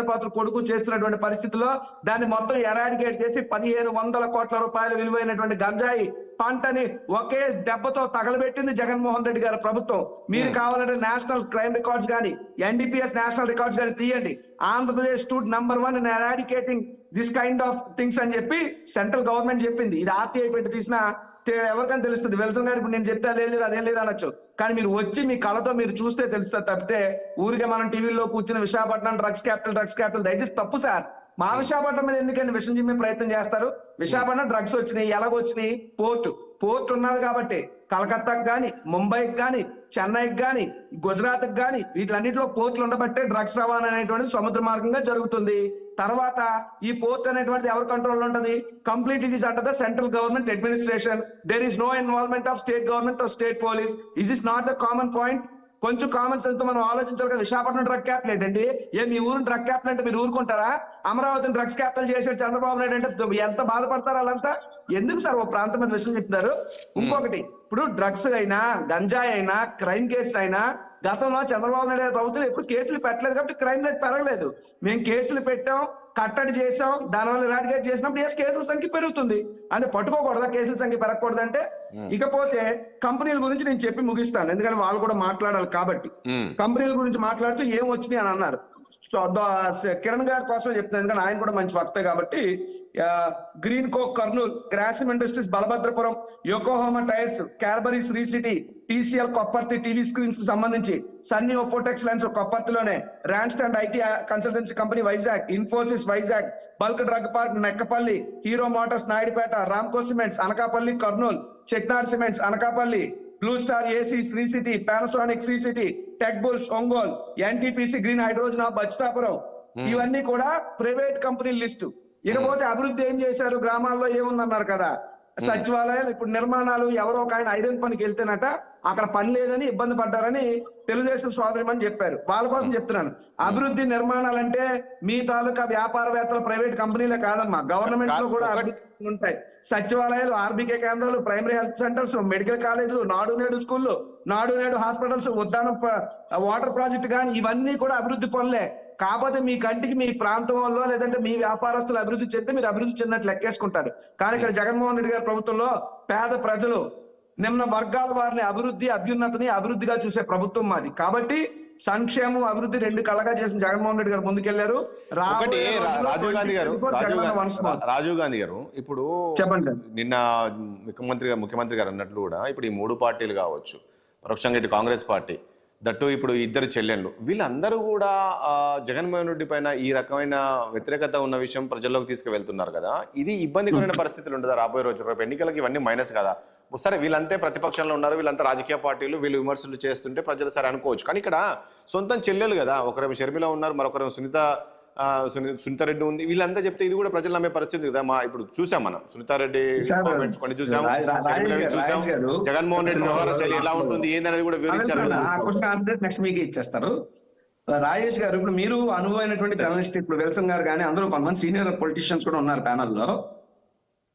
పాత్ర కొడుకు చేస్తున్నటువంటి పరిస్థితిలో దాన్ని మొత్తం ఎరాడికేట్ చేసి 1500 కోట్ల రూపాయల విలువైనటువంటి గంజాయి పంటని ఒకే దెబ్బతో తగలబెట్టింది జగన్మోహన్ రెడ్డి గారి ప్రభుత్వం. మీరు కావాలంటే నేషనల్ క్రైమ్ రికార్డ్స్ కానీ, NDPS నేషనల్ రికార్డ్స్ కానీ తీయండి. Andhra Pradesh stood number 1 in eradicating this kind of things అని చెప్పి సెంట్రల్ గవర్నమెంట్ చెప్పింది. ఇది RTI పెట్టి తీసిన ఎవరికైనా తెలుస్తుంది. విల్సన్ గారు ఇప్పుడు నేను చెప్తే లేదు అదేం లేదు అనొచ్చు, కానీ మీరు వచ్చి మీ కళతో మీరు చూస్తే తెలుస్తుంది తప్పితే ఊరికే మనం టీవీలో కూర్చుని విశాఖపట్నం డ్రగ్స్ క్యాపిటల్ దయచేసి తప్పు సార్. మా విశాఖపట్నం మీద ఎందుకండి విషయం చిమ్మే ప్రయత్నం చేస్తారు? విశాఖపట్నం డ్రగ్స్ వచ్చినాయి, ఎలాగొచ్చినాయి? పోర్ట్ ఉన్నది కాబట్టి కలకత్తాకు కానీ, ముంబైకి కానీ, చెన్నైకి కానీ, గుజరాత్కి కానీ వీటిలన్నింటిలో పోర్టులు ఉండబట్టే డ్రగ్స్ రవాణా అనేటువంటిది సముద్ర మార్గంగా జరుగుతుంది. తర్వాత ఈ పోర్ట్ అనేటువంటిది ఎవరి కంట్రోల్లో ఉంటుంది? Complete it is under the central government administration. There is no involvement of state government or state police. Is is not the common point? కొంచెం కామన్ సెన్స్ తో మనం ఆలోచించాలి కదా. విశాఖపట్నం డ్రగ్ క్యాపిటల్ ఏంటండి? మీ ఊరు డ్రగ్ క్యాపిటల్ అంటే మీరు ఊరుకుంటారా? అమరావతిని డ్రగ్స్ క్యాపిటల్ చేశాడు చంద్రబాబు నాయుడు అంటే ఎంత బాధపడతారు వాళ్ళంతా? ఎందుకు సార్ ఓ ప్రాంతం మీద విషయం చెప్తున్నారు? ఇంకొకటి, ఇప్పుడు డ్రగ్స్ అయినా, గంజాయి అయినా, క్రైమ్ కేసు అయినా గతంలో చంద్రబాబు నాయుడు ప్రభుత్వం ఎప్పుడు కేసులు పెట్టలేదు కాబట్టి క్రైమ్ రేట్ పెరగలేదు. మేము కేసులు పెట్టాం, కట్టడి చేసాం, దానివల్ల ఎరాడికేట్ చేసినప్పుడు కేసుల సంఖ్య పెరుగుతుంది. అంటే పట్టుకోకూడదా కేసుల సంఖ్య పెరగకూడదంటే? ఇకపోతే కంపెనీల గురించి నేను చెప్పి ముగిస్తాను, ఎందుకంటే వాళ్ళు కూడా మాట్లాడాలి కాబట్టి. కంపెనీల గురించి మాట్లాడుతూ ఏం వచ్చినాయి అని అన్నారు. కిరణ్ గారి కోసం చెప్తాను, ఎందుకంటే ఆయన కూడా మంచి వక్త కాబట్టి. Greenko Kurnool, Grasim industries Balabhadrapuram, Yokohama tyres, Cadbury Sri City, TCL Kopparthi TV screens కి సంబంధించి, సన్నీ ఒపోటెక్స్ లైన్స్ కొప్పర్తిలోనే, ర్యాన్స్టాండ్ IT consultancy company Vizag, Infosys Vizag, bulk drug park Nakkapalli, Hero motors Naidupeta, Ramco cements Anakapalli Kurnool, Chettinad cements Anakapalli, blue star AC Sri City, Panasonic Sri City, tech bulls Ongole, NTPC green hydrogen of Bachchutapuram. ఇవన్నీ కూడా private company list. ఇకపోతే అభివృద్ధి ఏం చేశారు? గ్రామాల్లో ఏముందన్నారు కదా, సచివాలయాలు, ఇప్పుడు నిర్మాణాలు. ఎవరో ఒక ఆయన ఐరన్ పనికి వెళ్తేనట అక్కడ పని లేదని ఇబ్బంది పడ్డారని తెలుగుదేశం సోదరిమని చెప్పారు. వాళ్ళ కోసం చెప్తున్నాను. అభివృద్ధి నిర్మాణాలంటే మీ తాలూకా వ్యాపారవేత్తలు, ప్రైవేట్ కంపెనీలే కాదమ్మా, గవర్నమెంట్ లో కూడా అభివృద్ధి ఉంటాయి. సచివాలయాలు, ఆర్బీకే కేంద్రాలు, ప్రైమరీ హెల్త్ సెంటర్స్, మెడికల్ కాలేజీలు, నాడు నేడు స్కూళ్ళు, నాడు నేడు హాస్పిటల్స్, ఉద్దానం వాటర్ ప్రాజెక్ట్ కానీ ఇవన్నీ కూడా అభివృద్ధి పనులే. కాకపోతే మీ కంటికి మీ ప్రాంతంలో లేదంటే మీ వ్యాపారస్తులు అభివృద్ధి చెందితే మీరు అభివృద్ధి చెందినట్లు లెక్కేసుకుంటారు. కానీ ఇక్కడ జగన్మోహన్ రెడ్డి గారి ప్రభుత్వంలో పేద ప్రజలు, నిమ్న వర్గాల వారిని అభ్యున్నతిని అభివృద్ధిగా చూసే ప్రభుత్వం మాది. కాబట్టి సంక్షేమం, అభివృద్ధి రెండు కళ్ళగా చేసిన జగన్మోహన్ రెడ్డి గారు ముందుకెళ్లారు. రాజీవ్ గాంధీ గారు ఇప్పుడు చెప్పండి సార్. నిన్న ముఖ్యమంత్రి గారు అన్నట్లు కూడా ఇప్పుడు ఈ మూడు పార్టీలు కావచ్చు, పరోక్షంగా ఇటు కాంగ్రెస్ పార్టీ, దట్టు ఇప్పుడు ఇద్దరు చెల్లెళ్ళు, వీళ్ళందరూ కూడా జగన్మోహన్ రెడ్డి పైన ఈ రకమైన వ్యతిరేకత ఉన్న విషయం ప్రజల్లోకి తీసుకువెళ్తున్నారు కదా. ఇది ఇబ్బందికరమైన పరిస్థితులు ఉంటుందా రాబోయే రోజు? రేపు ఎన్నికలకి ఇవన్నీ మైనస్ కదా. సరే వీళ్ళంటే ప్రతిపక్షంలో ఉన్నారు, వీళ్ళంతా రాజకీయ పార్టీలు, వీళ్ళు విమర్శలు చేస్తుంటే ప్రజలు సరే అనుకోవచ్చు. కానీ ఇక్కడ సొంతం చెల్లెలు కదా, ఒకరేమో షర్మిల ఉన్నారు, మరొకరేమో సునీతారెడ్డి ఉంది. వీళ్ళంతా చెప్తే ఇది కూడా ప్రజలు నమ్మే పరిస్థితి కదా. ఇప్పుడు చూసాం మనం సునీతారెడ్డి కామెంట్స్ కొన్ని చూసాం, చూసాం, జగన్మోహన్ రెడ్డి వ్యవహార శైలి ఎలా ఉంటుంది ఏందనేది కూడా వివరించారు కదా. నెక్స్ట్ మీకు ఇచ్చేస్తారు. రాజేష్ గారు, ఇప్పుడు మీరు అనుభవమైనటువంటి జర్నలిస్ట్, ఇప్పుడు విల్సన్ గారు కానీ అందరూ కొంతమంది సీనియర్ పొలిటీషియన్స్ కూడా ఉన్నారు ప్యానల్లో.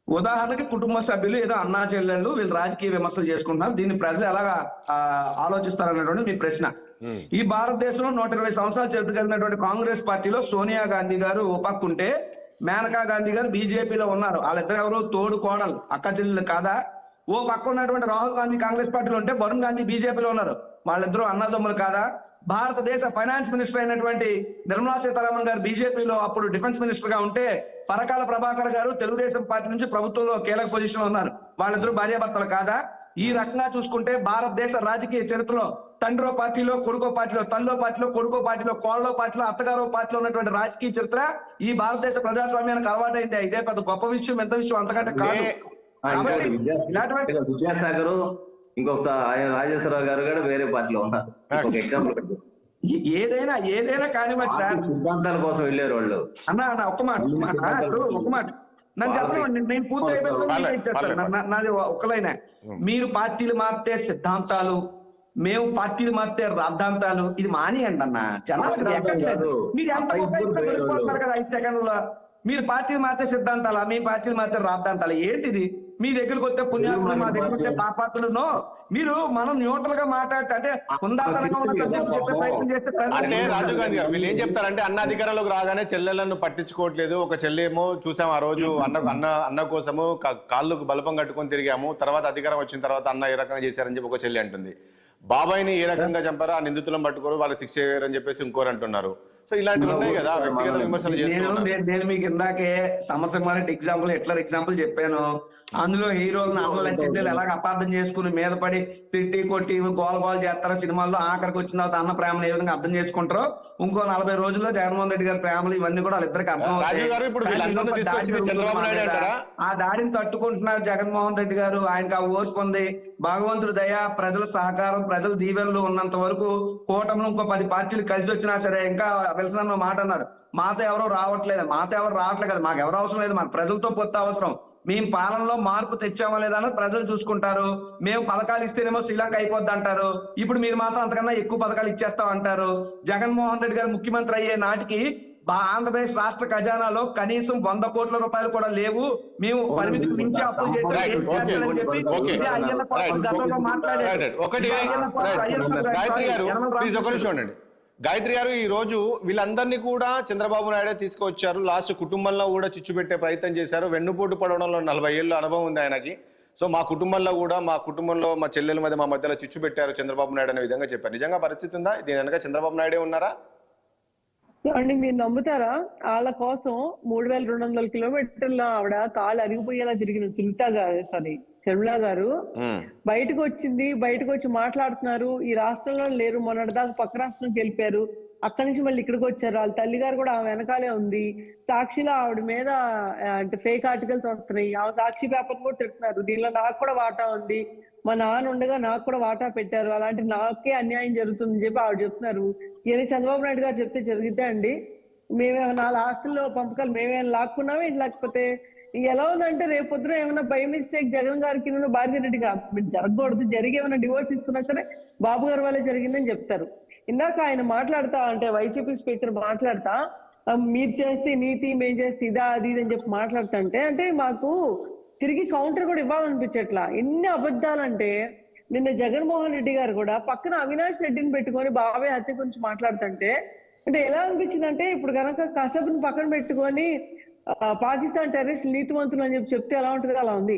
ఉదాహరణకి కుటుంబ సభ్యులు ఏదో అన్నా చెల్లెళ్ళు వీళ్ళు రాజకీయ విమర్శలు చేసుకుంటున్నారు, దీన్ని ప్రజలు ఎలాగా ఆలోచిస్తారనేటువంటి మీ ప్రశ్న. ఈ భారతదేశంలో 120 సంవత్సరాలు చెరుతుకెళ్ళినటువంటి కాంగ్రెస్ పార్టీలో సోనియా గాంధీ గారు ఓ పక్కుంటే, మేనకా గాంధీ గారు బీజేపీలో ఉన్నారు. వాళ్ళిద్దరు ఎవరు? తోడు కోడలు, అక్క చెల్లెలు కాదా? ఓ పక్క ఉన్నటువంటి రాహుల్ గాంధీ కాంగ్రెస్ పార్టీలో ఉంటే, వరుణ్ గాంధీ బీజేపీలో ఉన్నారు. వాళ్ళిద్దరూ అన్నదమ్ములు కాదా? భారతదేశ ఫైనాన్స్ మినిస్టర్ అయినటువంటి నిర్మలా సీతారామన్ గారు బీజేపీలో అప్పుడు డిఫెన్స్ మినిస్టర్ గా ఉంటే, పరకాల ప్రభాకర్ గారు తెలుగుదేశం పార్టీ నుంచి ప్రభుత్వంలో కీలక పొజిషన్ లో ఉన్నారు. వాళ్ళిద్దరూ భార్యాభర్తలు కాదా? ఈ రకంగా చూసుకుంటే భారతదేశ రాజకీయ చరిత్రలో తండ్రో పార్టీలో, కొడుకో పార్టీలో, తల్లో పార్టీలో, కొడుకో పార్టీలో, కోళ్ళో పార్టీలో, అత్తగారో పార్టీలో ఉన్నటువంటి రాజకీయ చరిత్ర ఈ భారతదేశ ప్రజాస్వామ్యానికి అలవాటైంది. ఇదే పెద్ద గొప్ప విషయం, ఎంత విషయం అంతకంటే కాదు. విద్యాసాగర్, ఇంకొకసారి ఆయన రాజేశ్వరరావు గారు కూడా వేరే పార్టీలో ఉన్నారు. ఏదైనా కానీ సిద్ధాంతాల కోసం వెళ్ళారు వాళ్ళు. అన్న ఒక మాట నన్ను చెప్పండి, నేను పూర్తి అయిపోయింది. నాది ఒకలైనా, మీరు పార్టీలు మారితే సిద్ధాంతాలు, మేము పార్టీలు మారితే రాద్ధాంతాలు, ఇది మానేయండి అన్న. జనాలకు ఎక్కట్లేదు. మీరు ఎంత తెలుసుకుంటున్నారు కదా 5 సెకండ్లో. మీరు పార్టీలు మారితే సిద్ధాంతాలు, మీ పార్టీలు మారితే రాద్ధాంతాలు. ఏంటిది? మీ దగ్గరకు వస్తే పుణ్యాత్ములు, మా దగ్గర వస్తే పాపాత్ములను. మీరు మనం న్యూట్రల్ గా మాట్లాడితే అంటే అంటే రాజీవ్ గాంధీ గారు వీళ్ళు ఏం చెప్తారంటే, అన్న అధికారంలోకి రాగానే చెల్లెలను పట్టించుకోవట్లేదు. ఒక చెల్లేమో చూసాం ఆ రోజు అన్న కోసము కాళ్ళకు బలపం కట్టుకొని తిరిగాము, తర్వాత అధికారం వచ్చిన తర్వాత అన్న ఏ రకంగా చేశారని చెప్పి ఒక చెల్లి అంటుంది. బాబాయిని ఏ రకంగా చంపారో ఆ నిందితులను పట్టుకోరు, వాళ్ళకి శిక్ష వేయరని చెప్పేసి ఇంకోరు అంటున్నారు. సో ఇలాంటివి ఉన్నాయి కదా, వ్యక్తిగత విమర్శలు చేస్తున్నారు. నేను మీకు ఇందాకే సమరసింహారెడ్డి ఎగ్జాంపుల్, హిట్లర్ ఎగ్జాంపుల్ చెప్పాను. అందులో హీరోలను అన్నల చెల్లెలు ఎలాగ అపార్థం చేసుకుని మీద పడి తిట్టి కొట్టి గోల చేస్తారో సినిమాల్లో, ఆఖరికి వచ్చిన తర్వాత అన్న ప్రేమను ఏ విధంగా అర్థం చేసుకుంటారో, ఇంకో 40 రోజుల్లో జగన్మోహన్ రెడ్డి గారి ప్రేమలు ఇవన్నీ కూడా వాళ్ళిద్దరికి అర్థం ఆ దాడిని తట్టుకుంటున్నారు జగన్మోహన్ రెడ్డి గారు. ఆయనకు ఆ ఓర్పు ఉంది, భగవంతుడు దయ, ప్రజల సహకారం, ప్రజల దీవెనలు ఉన్నంత వరకు కూటమిలో ఇంకో 10 పార్టీలు కలిసి వచ్చినా సరే, ఇంకా విల్సన్ మాట అన్నారు, మాతో ఎవరో రావట్లేదు, మాతో ఎవరు రావట్లేదు కదా, మాకు ఎవరు అవసరం లేదు, మాకు ప్రజలతో పొత్తు అవసరం, మేము పాలనలో మార్పు తెచ్చామా లేదా అన్నది ప్రజలు చూసుకుంటారు, మేము పథకాలు ఇస్తేనేమో శ్రీలంక అయిపోద్ది అంటారు, ఇప్పుడు మీరు మాత్రం అంతకన్నా ఎక్కువ పథకాలు ఇచ్చేస్తాం అంటారు. జగన్మోహన్ రెడ్డి గారు ముఖ్యమంత్రి అయ్యే నాటికి ఆంధ్రప్రదేశ్ రాష్ట్ర ఖజానాలో కనీసం 100 కోట్ల రూపాయలు కూడా లేవు, మేము పరిమితికి మించి అప్పులు చేశామని చెప్పి గాయత్రి గారు ఈ రోజు వీళ్ళందరినీ కూడా చంద్రబాబు నాయుడే తీసుకొచ్చారు. లాస్ట్ కుటుంబంలో కూడా చిచ్చు పెట్టే ప్రయత్నం చేశారు. వెన్నుపోటు పడడంలో 40 ఏళ్ళ అనుభవం ఉంది ఆయనకి. సో మా కుటుంబంలో మా చెల్లెల మధ్య మా మధ్యలో చిచ్చు పెట్టారు చంద్రబాబు నాయుడు అనే విధంగా చెప్పారు. నిజంగా పరిస్థితి ఉందా? దీని వెనక చంద్రబాబు నాయుడే ఉన్నారా? అండి మీరు నమ్ముతారా, వాళ్ళ కోసం 3200 కిలోమీటర్ల ఆవిడ కాలు అరిగిపోయేలా తిరిగిన షర్మిలా గారు బయటకు వచ్చింది, బయటకు వచ్చి మాట్లాడుతున్నారు. ఈ రాష్ట్రంలో లేరు, మొన్నటిదాకా పక్క రాష్ట్రంకి వెళ్ళిపోయారు, అక్కడి నుంచి మళ్ళీ ఇక్కడికి వచ్చారు. వాళ్ళ తల్లి గారు కూడా ఆమె వెనకాలే ఉంది. సాక్షిలో ఆవిడ మీద అంటే ఫేక్ ఆర్టికల్స్ వస్తున్నాయి. ఆమె సాక్షి పేపర్ కూడా తిడుతున్నారు, దీనిలో నాకు కూడా వాటా ఉంది, మా నాన్న ఉండగా నాకు కూడా వాటా పెట్టారు, అలాంటి నాకే అన్యాయం జరుగుతుందని చెప్పి ఆవిడ చెప్తున్నారు. ఇవన్నీ చంద్రబాబు నాయుడు గారు చెప్తే జరిగితే అండి, మేమేమన్నా 4 ఆస్తుల్లో పంపకాలు మేమేమైనా లాక్కున్నామే, లేకపోతే ఎలా ఉందంటే రేపు పొద్దున ఏమైనా బై మిస్టేక్ జగన్ గారికి భారతీ రెడ్డిగా జరగకూడదు, జరిగి ఏమైనా డివోర్స్ ఇస్తున్నా సరే బాబు గారి వల్లే జరిగిందని చెప్తారు. ఇందాక ఆయన మాట్లాడతా అంటే వైసీపీ స్పీకర్ మాట్లాడతా మీరు చేస్తే నీతి, మేము చేస్తే ఇదా అది అని చెప్పి మాట్లాడుతుంటే అంటే మాకు తిరిగి కౌంటర్ కూడా ఇవ్వాలనిపించట్లా. ఎన్ని అబద్ధాలంటే నిన్న జగన్మోహన్ రెడ్డి గారు కూడా పక్కన అవినాష్ రెడ్డిని పెట్టుకొని బాబాయ్ హత్య గురించి మాట్లాడుతుంటే అంటే ఎలా అనిపించింది అంటే, ఇప్పుడు కనుక కసబ్ని పక్కన పెట్టుకొని పాకిస్తాన్ టెర్రరిస్ట్ నీతివంతులు అని చెప్పి చెప్తే ఎలా ఉంటుంది అలా ఉంది.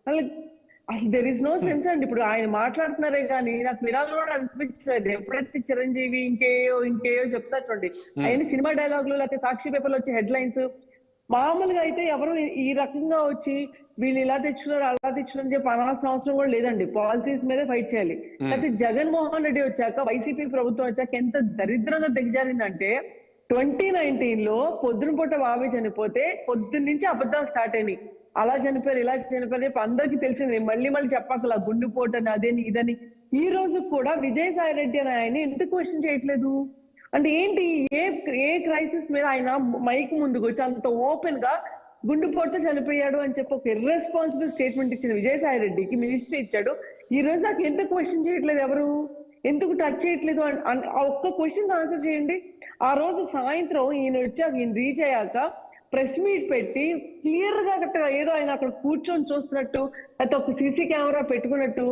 అసలు దెర్ ఇస్ నో సెన్స్ అండి. ఇప్పుడు ఆయన మాట్లాడుతున్నారే కానీ నాకు వినాలని కూడా అనిపించలేదు. ఎప్పుడైతే చిరంజీవి ఇంకేయో చెప్తా చూడండి, ఆయన సినిమా డైలాగులు లేకపోతే సాక్షి పేపర్లో వచ్చే హెడ్ లైన్స్, మామూలుగా అయితే ఎవరు ఈ రకంగా వచ్చి వీళ్ళు ఇలా తెచ్చుకున్నారు అలా తెచ్చుకున్నారు అని చెప్పి అనాల్సిన అవసరం కూడా లేదండి. పాలసీస్ మీదే ఫైట్ చేయాలి. అయితే జగన్మోహన్ రెడ్డి వచ్చాక, వైసీపీ ప్రభుత్వం వచ్చాక ఎంత దరిద్రంగా దిగజారిందంటే 2019 లో పొద్దున పూట బాబాయ్ చనిపోతే పొద్దున్న నుంచి అబద్ధాలు స్టార్ట్ అయినాయి. అలా చనిపోయారు ఇలా చనిపోయారు చెప్పి అందరికీ తెలిసింది, మళ్ళీ చెప్పక్కల గుండెపోటు అని అదేని ఇదని. ఈ రోజు కూడా విజయసాయి రెడ్డి అని ఆయన ఎందుకు క్వశ్చన్ చేయట్లేదు అంటే ఏంటి, ఏ క్రైసిస్ మీద ఆయన మైక్ ముందుకు వచ్చి అంత ఓపెన్ గా గుండెపోటుతో చనిపోయాడు అని చెప్పి ఒక ఇర్రెస్పాన్సిబుల్ స్టేట్మెంట్ ఇచ్చిన విజయసాయి రెడ్డికి మినిస్ట్రీ ఇచ్చాడు. ఈ రోజు నాకు ఎందుకు క్వశ్చన్ చేయట్లేదు, ఎవరు ఎందుకు టచ్ చేయట్లేదు ఆ ఒక్క క్వశ్చన్ ఆన్సర్ చేయండి. ఆ రోజు సాయంత్రం ఈయన వచ్చాక, ఈయన రీచ్ అయ్యాక ప్రెస్ మీట్ పెట్టి క్లియర్ గా కరెక్ట్గా ఏదో ఆయన అక్కడ కూర్చొని చూస్తున్నట్టు లేకపోతే ఒక సీసీ కెమెరా పెట్టుకున్నట్టు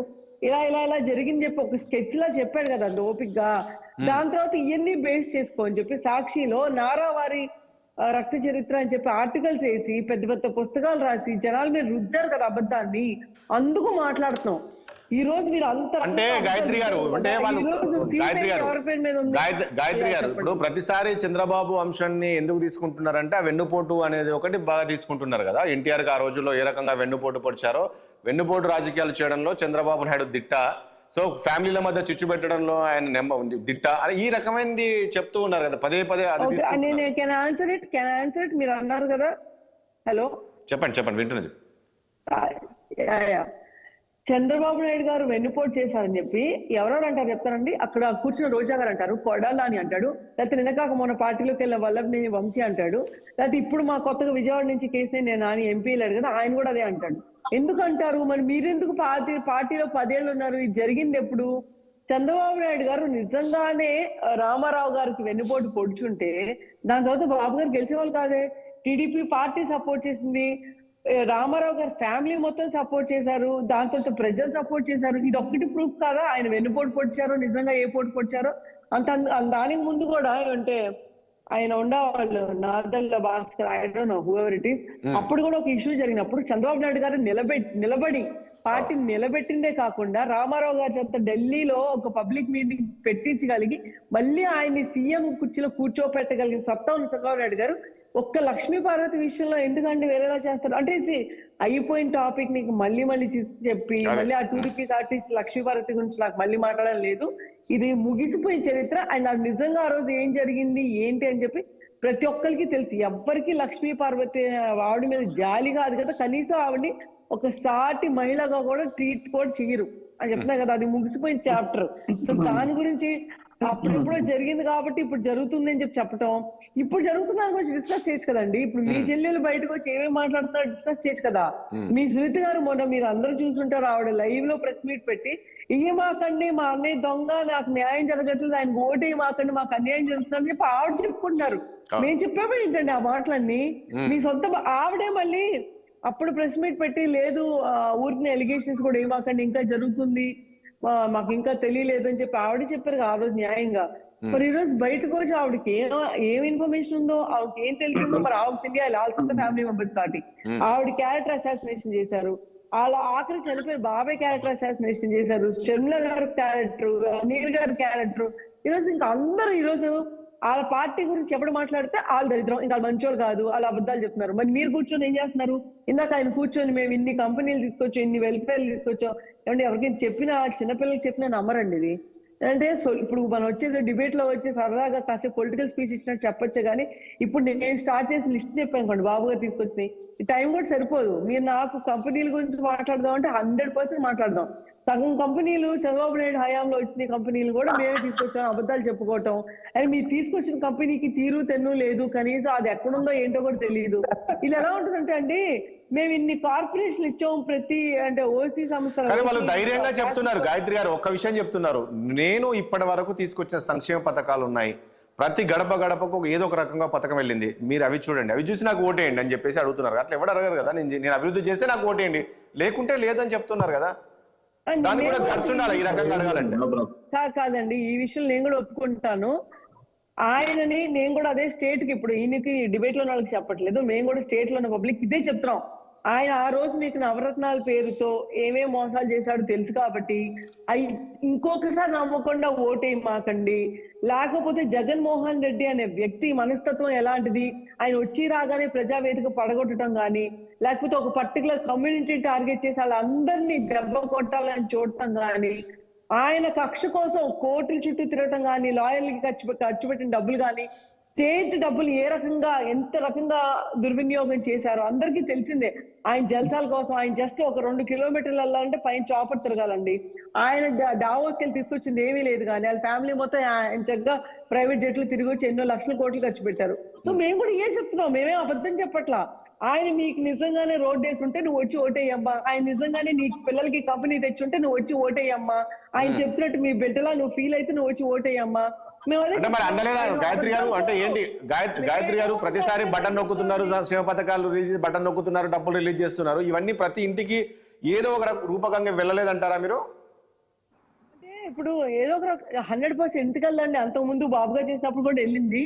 ఇలా జరిగింది చెప్పి ఒక స్కెచ్ లా చెప్పాడు కదా అంత ఓపిక్ గా. దాని తర్వాత ఇవన్నీ బేస్ చేసుకో అని చెప్పి సాక్షిలో నారావారి రక్త చరిత్ర అని చెప్పి ఆర్టికల్స్ వేసి పెద్ద పుస్తకాలు రాసి జనాల మీద రుద్దారు కదా అబద్ధాన్ని. అందుకు మాట్లాడుతున్నాం. ఈ రోజు మీరు అంత అంటే గాయత్రి గారు ఇప్పుడు ప్రతిసారి చంద్రబాబు అంశాన్ని ఎందుకు తీసుకుంటున్నారంటే ఆ వెన్నుపోటు అనేది ఒకటి బాగా తీసుకుంటున్నారు కదా. ఎన్టీఆర్ ఆ రోజుల్లో ఏ రకంగా వెన్నుపోటు పొడిచారో, వెన్నుపోటు రాజకీయాలు చేయడంలో చంద్రబాబు నాయుడు దిట్ట. సో ఫ్యామిలీల మధ్య చిచ్చు పెట్టడంలో ఆయన దిట్ట అని ఈ రకమైనది చెప్తూ ఉన్నారు కదా పదే. మీరు అన్నారు కదా. హలో చెప్పండి వింటున్నది. చంద్రబాబు నాయుడు గారు వెన్నుపోటు చేశారని చెప్పి ఎవరెవరు అంటారు చెప్తారండి. అక్కడ కూర్చున్న రోజా గారు అంటారు, కొడాలా అని అంటాడు, లేకపోతే నిన్నకాక మొన్న పార్టీలోకి వెళ్ళిన వల్లభనేని వంశీ అంటాడు, లేకపోతే ఇప్పుడు మా కొత్తగా విజయవాడ నుంచి కేసీఆర్ నాని ఎంపీ వెళ్ళాడు కదా ఆయన కూడా అదే అంటాడు. ఎందుకు అంటారు మరి? మీరెందుకు పార్టీలో 10 ఏళ్ళు ఉన్నారు? ఇది జరిగింది ఎప్పుడు? చంద్రబాబు నాయుడు గారు నిజంగానే రామారావు గారికి వెన్నుపోటు పొడుచుంటే దాని తర్వాత బాబు గారు గెలిచేవాళ్ళు కాదే. టీడీపీ పార్టీ సపోర్ట్ చేసింది, రామారావు గారి ఫ్యామిలీ మొత్తం సపోర్ట్ చేశారు, దాంతో ప్రజలు సపోర్ట్ చేశారు. ఇది ఒక్కటి ప్రూఫ్ కాదా ఆయన వెన్నుపోటు పొడిచారో, నిజంగా ఏ పోటు పొడిచారో? దానికి ముందు కూడా అంటే ఆయన ఉండేవాళ్ళు Nardalla Bhaskar, I don't know whoever it is, అప్పుడు కూడా ఒక ఇష్యూ జరిగినప్పుడు చంద్రబాబు నాయుడు గారు నిలబడి పార్టీని నిలబెట్టిందే కాకుండా రామారావు గారి చేత ఢిల్లీలో ఒక పబ్లిక్ మీటింగ్ పెట్టించగలిగి మళ్ళీ ఆయన్ని సీఎం కుర్చీలో కూర్చోపెట్టగలిగిన సత్తా ఉన్న చంద్రబాబు నాయుడు గారు ఒక్క లక్ష్మీ పార్వతి విషయంలో ఎందుకంటే వేరేలా చేస్తారు అంటే ఇది అయిపోయిన టాపిక్ నీకు మళ్ళీ మళ్ళీ చెప్పి మళ్ళీ ఆ 2 రూపీస్ ఆర్టిస్ట్ లక్ష్మీ పార్వతి గురించి నాకు మళ్ళీ మాట్లాడడం లేదు. ఇది ముగిసిపోయిన చరిత్ర. అండ్ అది నిజంగా ఆ రోజు ఏం జరిగింది ఏంటి అని చెప్పి ప్రతి ఒక్కరికి తెలుసు. ఎవ్వరికి లక్ష్మీ పార్వతి ఆవిడ మీద జాలి కాదు కదా, కనీసం ఆవిడని ఒక సాటి మహిళగా కూడా ట్రీట్ కూడా చేయరు అని చెప్తున్నా కదా. అది ముగిసిపోయిన చాప్టర్. సో దాని గురించి అప్పుడెప్పుడో జరిగింది కాబట్టి ఇప్పుడు జరుగుతుంది అని చెప్పటం, ఇప్పుడు జరుగుతున్న దాని గురించి డిస్కస్ చేయొచ్చు కదండి. ఇప్పుడు మీ చెల్లెలు బయటకు వచ్చి ఏమేమి మాట్లాడుతున్నారు డిస్కస్ చేయొచ్చు కదా. మీ సునీత గారు మొన్న మీరు అందరూ చూసుంటారు, ఆవిడ లైవ్ లో ప్రెస్ మీట్ పెట్టి ఇయ్యమాకండి మా అన్నయ్య దొంగ, నాకు న్యాయం జరగట్లేదు, ఆయన ఓటేయమాకండి, మాకు అన్యాయం జరుగుతుందని చెప్పి ఆవిడ చెప్పుకుంటున్నారు. మేము చెప్పాము ఏంటండి ఆ మాటలన్నీ? మీ సొంత ఆవిడే మళ్ళీ అప్పుడు ప్రెస్ మీట్ పెట్టి లేదు ఊరికి ఎలిగేషన్స్ కూడా ఏమాకండి, ఇంకా జరుగుతుంది, మాకు ఇంకా తెలియలేదు అని చెప్పి ఆవిడ చెప్పారు ఆ రోజు న్యాయంగా. మరి ఈ రోజు బయటకు వచ్చి ఆవిడకి ఏం ఇన్ఫర్మేషన్ ఉందో, ఆవిడకి ఏం తెలిసిందో మరి ఆవిడకి తెలియాలి. ఆల్సో ఫ్యామిలీ మెంబర్స్ కాబట్టి ఆవిడ క్యారెక్టర్ అసాసినేషన్ చేశారు, అలా ఆఖరి చనిపోయిన బాబాయ్ క్యారెక్టర్ అసాసినేషన్ చేశారు, షర్మిల గారు క్యారెక్టర్, అనిల్ గారి క్యారెక్టర్. ఈరోజు ఇంకా అందరూ ఈరోజు వాళ్ళ పార్టీ గురించి ఎప్పుడు మాట్లాడితే వాళ్ళు దరిద్రం, ఇంకా మంచోళ్ళు కాదు, వాళ్ళు అబద్ధాలు చెప్తున్నారు. మరి మీరు కూర్చొని ఏం చేస్తున్నారు? ఇందాక ఆయన కూర్చొని మేము ఇన్ని కంపెనీలు తీసుకొచ్చాం, ఇన్ని వెల్ఫేర్లు తీసుకొచ్చాం, ఏమంటే ఎవరికైనా చెప్పినా చిన్నపిల్లలకి చెప్పినా నమ్మరండి ఇది. అంటే సో ఇప్పుడు మనం వచ్చేది డిబేట్ లో వచ్చి సరదాగా కాసేపు పొలిటికల్ స్పీచ్ ఇచ్చినట్టు చెప్పొచ్చు కానీ ఇప్పుడు నేను స్టార్ట్ చేసి లిస్ట్ చెప్పాను అనుకోండి బాబు గారు తీసుకొచ్చినాయి, ఈ టైం కూడా సరిపోదు. మీరు నాకు కంపెనీల గురించి మాట్లాడదాం అంటే 100% మాట్లాడదాం. సగం కంపెనీలు చంద్రబాబు నాయుడు హయాంలో వచ్చిన కంపెనీలు కూడా మేమే తీసుకొచ్చాం అబద్ధాలు చెప్పుకోవటం. అండ్ మీరు తీసుకొచ్చిన కంపెనీకి తీరు తెన్ను లేదు, కనీసం అది ఎక్కడుందో ఏంటో కూడా తెలియదు. ఇది ఎలా ఉంటుందంటే అండి, మేము ఇన్ని కార్పొరేషన్లు ఇచ్చాం ప్రతి అంటే ఓసీ సంస్థ. కానీ వాళ్ళు ధైర్యంగా చెప్తున్నారు. గాయత్రి గారు ఒక్క విషయం చెప్తున్నారు, నేను ఇప్పటి వరకు తీసుకొచ్చిన సంక్షేమ పథకాలు ఉన్నాయి, ప్రతి గడప గడపకు ఏదో ఒక రకంగా పథకం వెళ్ళింది, మీరు అవి చూడండి, అవి చూసి నాకు ఓటేయండి అని చెప్పేసి అడుగుతున్నారు. అట్లా ఎవరు అడగరు కదా, నేను అభివృద్ధి చేస్తే నాకు ఓటేయండి, లేకుంటే లేదని చెప్తున్నారు కదా. దాన్ని కూడా గట్స్ ఉండాలి ఈ రకంగా అడగాలంటే. కాదండి, ఈ విషయం నేను కూడా ఒప్పుకుంటాను. ఆయనని నేను కూడా అదే స్టేట్ కి, ఇప్పుడు ఈయనకి డిబేట్ లో వాళ్ళకి చెప్పట్లేదు, మేము కూడా స్టేట్ లో ఉన్న పబ్లిక్ ఇదే చెప్తున్నాం. ఆయన ఆ రోజు మీకు నవరత్నాల పేరుతో ఏమేం మోసాలు చేశాడో తెలుసు కాబట్టి అవి ఇంకొకసారి నమ్మకుండా ఓటేయి మాకండి. లేకపోతే జగన్మోహన్ రెడ్డి అనే వ్యక్తి మనస్తత్వం ఎలాంటిది, ఆయన వచ్చి రాగానే ప్రజావేదిక పడగొట్టడం కానీ, లేకపోతే ఒక పర్టికులర్ కమ్యూనిటీ టార్గెట్ చేసి వాళ్ళందరినీ దెబ్బ కొట్టాలని చూడటం కానీ, ఆయన కక్ష కోసం కోర్టుల చుట్టూ తిరగటం కానీ, లాయర్లకి ఖర్చు పెట్టిన డబ్బులు కానీ, స్టేట్ డబ్బులు ఏ రకంగా ఎంత రకంగా దుర్వినియోగం చేశారో అందరికీ తెలిసిందే. ఆయన జల్సాల కోసం ఆయన జస్ట్ ఒక 2 కిలోమీటర్లు వెళ్ళాలంటే పైన చాపర్ తిరగాలండి. ఆయన డావోస్కి వెళ్ళి తీసుకొచ్చింది ఏమీ లేదు, కానీ వాళ్ళ ఫ్యామిలీ మొత్తం ఆయన చక్కగా ప్రైవేట్ జట్లు తిరిగి వచ్చి ఎన్నో లక్షల కోట్లు ఖర్చు పెట్టారు. సో మేము కూడా ఏ చెప్తున్నాం, మేమేం అబద్ధం చెప్పట్లా. ఆయన మీకు నిజంగానే రోడ్ వేసి ఉంటే నువ్వు వచ్చి ఓటేయమ్మా, ఆయన నిజంగానే నీ పిల్లలకి కంపెనీ తెచ్చుంటే నువ్వు వచ్చి ఓటేయమ్మా, ఆయన చెప్పినట్టు మీ బిడ్డలా నువ్వు ఫీల్ అయితే నువ్వు వచ్చి ఓటేయమ్మా. అంటే మరి అందలేదా గాయత్రి గారు? అంటే ఏంటి గాయత్రి గారు, ప్రతిసారి బటన్ నొక్కుతున్నారు, సంక్షేమ పథకాలు రిలీజ్ బటన్ నొక్కుతున్నారు, డబ్బులు రిలీజ్ చేస్తున్నారు, ఇవన్నీ ప్రతి ఇంటికి ఏదో ఒక రూపకంగా వెళ్ళలేదంటారా మీరు? అంటే ఇప్పుడు ఏదో ఒక 100% ఎందుకెళ్ళండి, అంతకు ముందు బాబుగా చేసినప్పుడు కూడా వెళ్ళింది.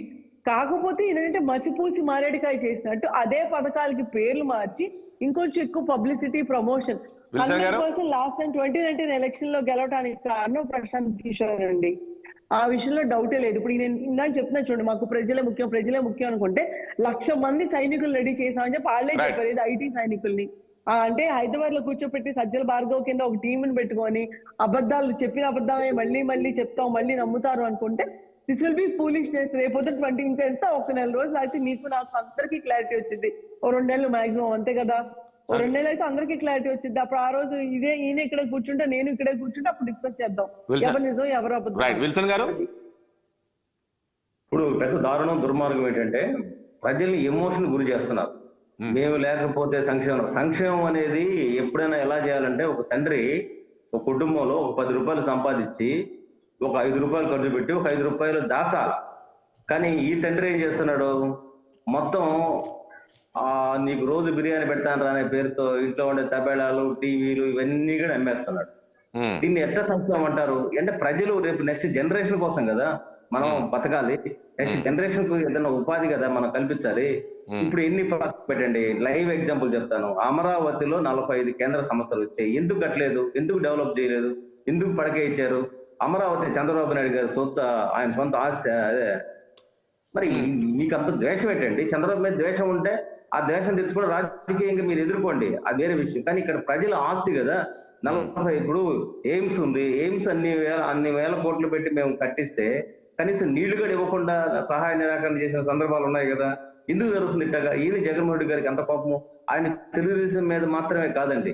కాకపోతే ఏంటంటే మసిపూసి మారేడికాయ చేసినట్టు అదే పథకాలకి పేర్లు మార్చి ఇంకొంచెం ఎక్కువ publicity promotion. 100% last time 2019 election లో గెలవడానికి కారణం ప్రశాంత్ కిషోర్ అండి, ఆ విషయంలో డౌటే లేదు. ఇప్పుడు నేను ఇందాక చెప్తున్నా చూడండి, మాకు ప్రజలే ముఖ్యం అనుకుంటే 1,00,000 మంది సైనికులు రెడీ చేసామని చెప్పి వాళ్ళే చెప్పారు, ఇది ఐటీ సైనికుల్ని. అంటే హైదరాబాద్ లో కూర్చోపెట్టి సజ్జల భార్గవ్ కింద ఒక టీంని పెట్టుకొని అబద్ధాలు చెప్పిన అబద్ధమే మళ్ళీ చెప్తాం, మళ్ళీ నమ్ముతారు అనుకుంటే దిస్ విల్ బి ఫూలిష్నెస్. రేపొద్దు 20 చేస్తే ఒక నెల రోజులు అయితే మీకు నాకు అందరికీ క్లారిటీ వచ్చింది, ఓ 2 నెలలు మాక్సిమం, అంతే కదా. ఓ 2 నెలలు అయితే అందరికీ క్లారిటీ వచ్చింది. అప్పుడు ఆ రోజు ఇదే ఈయన ఇక్కడ కూర్చుంటే నేను ఇక్కడే కూర్చుంటే అప్పుడు డిస్కస్ చేద్దాం ఎవరు నిజం ఎవరు అబద్ధం. విల్సన్ గారు, ఇప్పుడు పెద్ద దారుణం దుర్మార్గం ఏంటంటే ప్రజల్ని ఎమోషన్ గురి చేస్తున్నారు. మేము లేకపోతే సంక్షేమం అనేది ఎప్పుడైనా ఎలా చేయాలంటే, ఒక తండ్రి ఒక కుటుంబంలో ఒక 10 రూపాయలు సంపాదించి ఒక 5 రూపాయలు ఖర్చు పెట్టి ఒక 5 రూపాయలు దాచాలి. కానీ ఈ తండ్రి ఏం చేస్తున్నాడు, మొత్తం నీకు రోజు బిర్యానీ పెడతాను అనే పేరుతో ఇంట్లో ఉండే తబేళాలు, టీవీలు ఇవన్నీ కూడా అమ్మేస్తున్నాడు. దీన్ని ఎట్లా సంక్షేమం అంటారు అంటే, ప్రజలు రేపు నెక్స్ట్ జనరేషన్ కోసం కదా మనం బతకాలి, నెక్స్ట్ జనరేషన్ కు ఏదైనా ఉపాధి కదా మనం కల్పించాలి. ఇప్పుడు ఎన్ని పెట్టండి, లైవ్ ఎగ్జాంపుల్ చెప్తాను. అమరావతిలో 45 కేంద్ర సంస్థలు వచ్చాయి, ఎందుకు కట్టలేదు, ఎందుకు డెవలప్ చేయలేదు, ఎందుకు పడకే ఇచ్చారు? అమరావతి చంద్రబాబు నాయుడు గారి ఆయన సొంత ఆస్తి. అదే మరి మీకు అంత ద్వేషం ఏంటండి? చంద్రబాబు మీద ద్వేషం ఉంటే ఆ ద్వేషం తెచ్చుకోవడం రాజకీయంగా మీరు ఎదుర్కోండి, అది వేరే విషయం. కానీ ఇక్కడ ప్రజల ఆస్తి కదా 40. ఇప్పుడు ఎయిమ్స్ ఉంది, ఎయిమ్స్ అన్ని వేల కోట్లు పెట్టి మేము కట్టిస్తే కనీసం నీళ్లు కూడా ఇవ్వకుండా సహాయ నిరాకరణ చేసిన సందర్భాలు ఉన్నాయి కదా. ఎందుకు జరుగుతుంది ఇట్టగా? ఈయన జగన్మోహన్ రెడ్డి గారికి అంత కోపము. ఆయన తెలుగుదేశం మీద మాత్రమే కాదండి,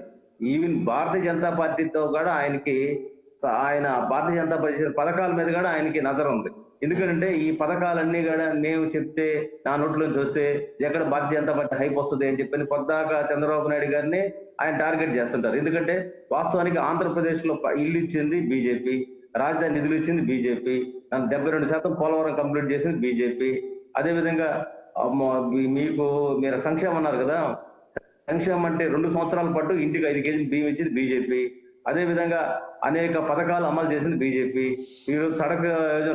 ఈవెన్ భారతీయ జనతా పార్టీతో కూడా ఆయన భారతీయ జనతా పార్టీ చేసిన పథకాల మీద కూడా ఆయనకి నజర ఉంది. ఎందుకంటే ఈ పథకాలన్నీ కూడా మేము చెప్తే నా నోట్లోంచి వస్తే ఎక్కడ భారతీయ జనతా పార్టీ హైప్ వస్తుంది అని చెప్పి పొద్దాక చంద్రబాబు నాయుడు గారిని ఆయన టార్గెట్ చేస్తుంటారు. ఎందుకంటే వాస్తవానికి ఆంధ్రప్రదేశ్ లో ఇల్లు ఇచ్చింది బీజేపీ, రాజధాని నిధులు ఇచ్చింది బీజేపీ, 72% పోలవరం కంప్లీట్ చేసింది బీజేపీ. అదేవిధంగా మీరు సంక్షేమం అన్నారు కదా, సంక్షేమం అంటే 2 సంవత్సరాల పాటు ఇంటికి 5 కేజీలు బియ్యం ఇచ్చింది బీజేపీ. అదే విధంగా అనేక పథకాలు అమలు చేసింది బీజేపీ. ఈరోజు సడక్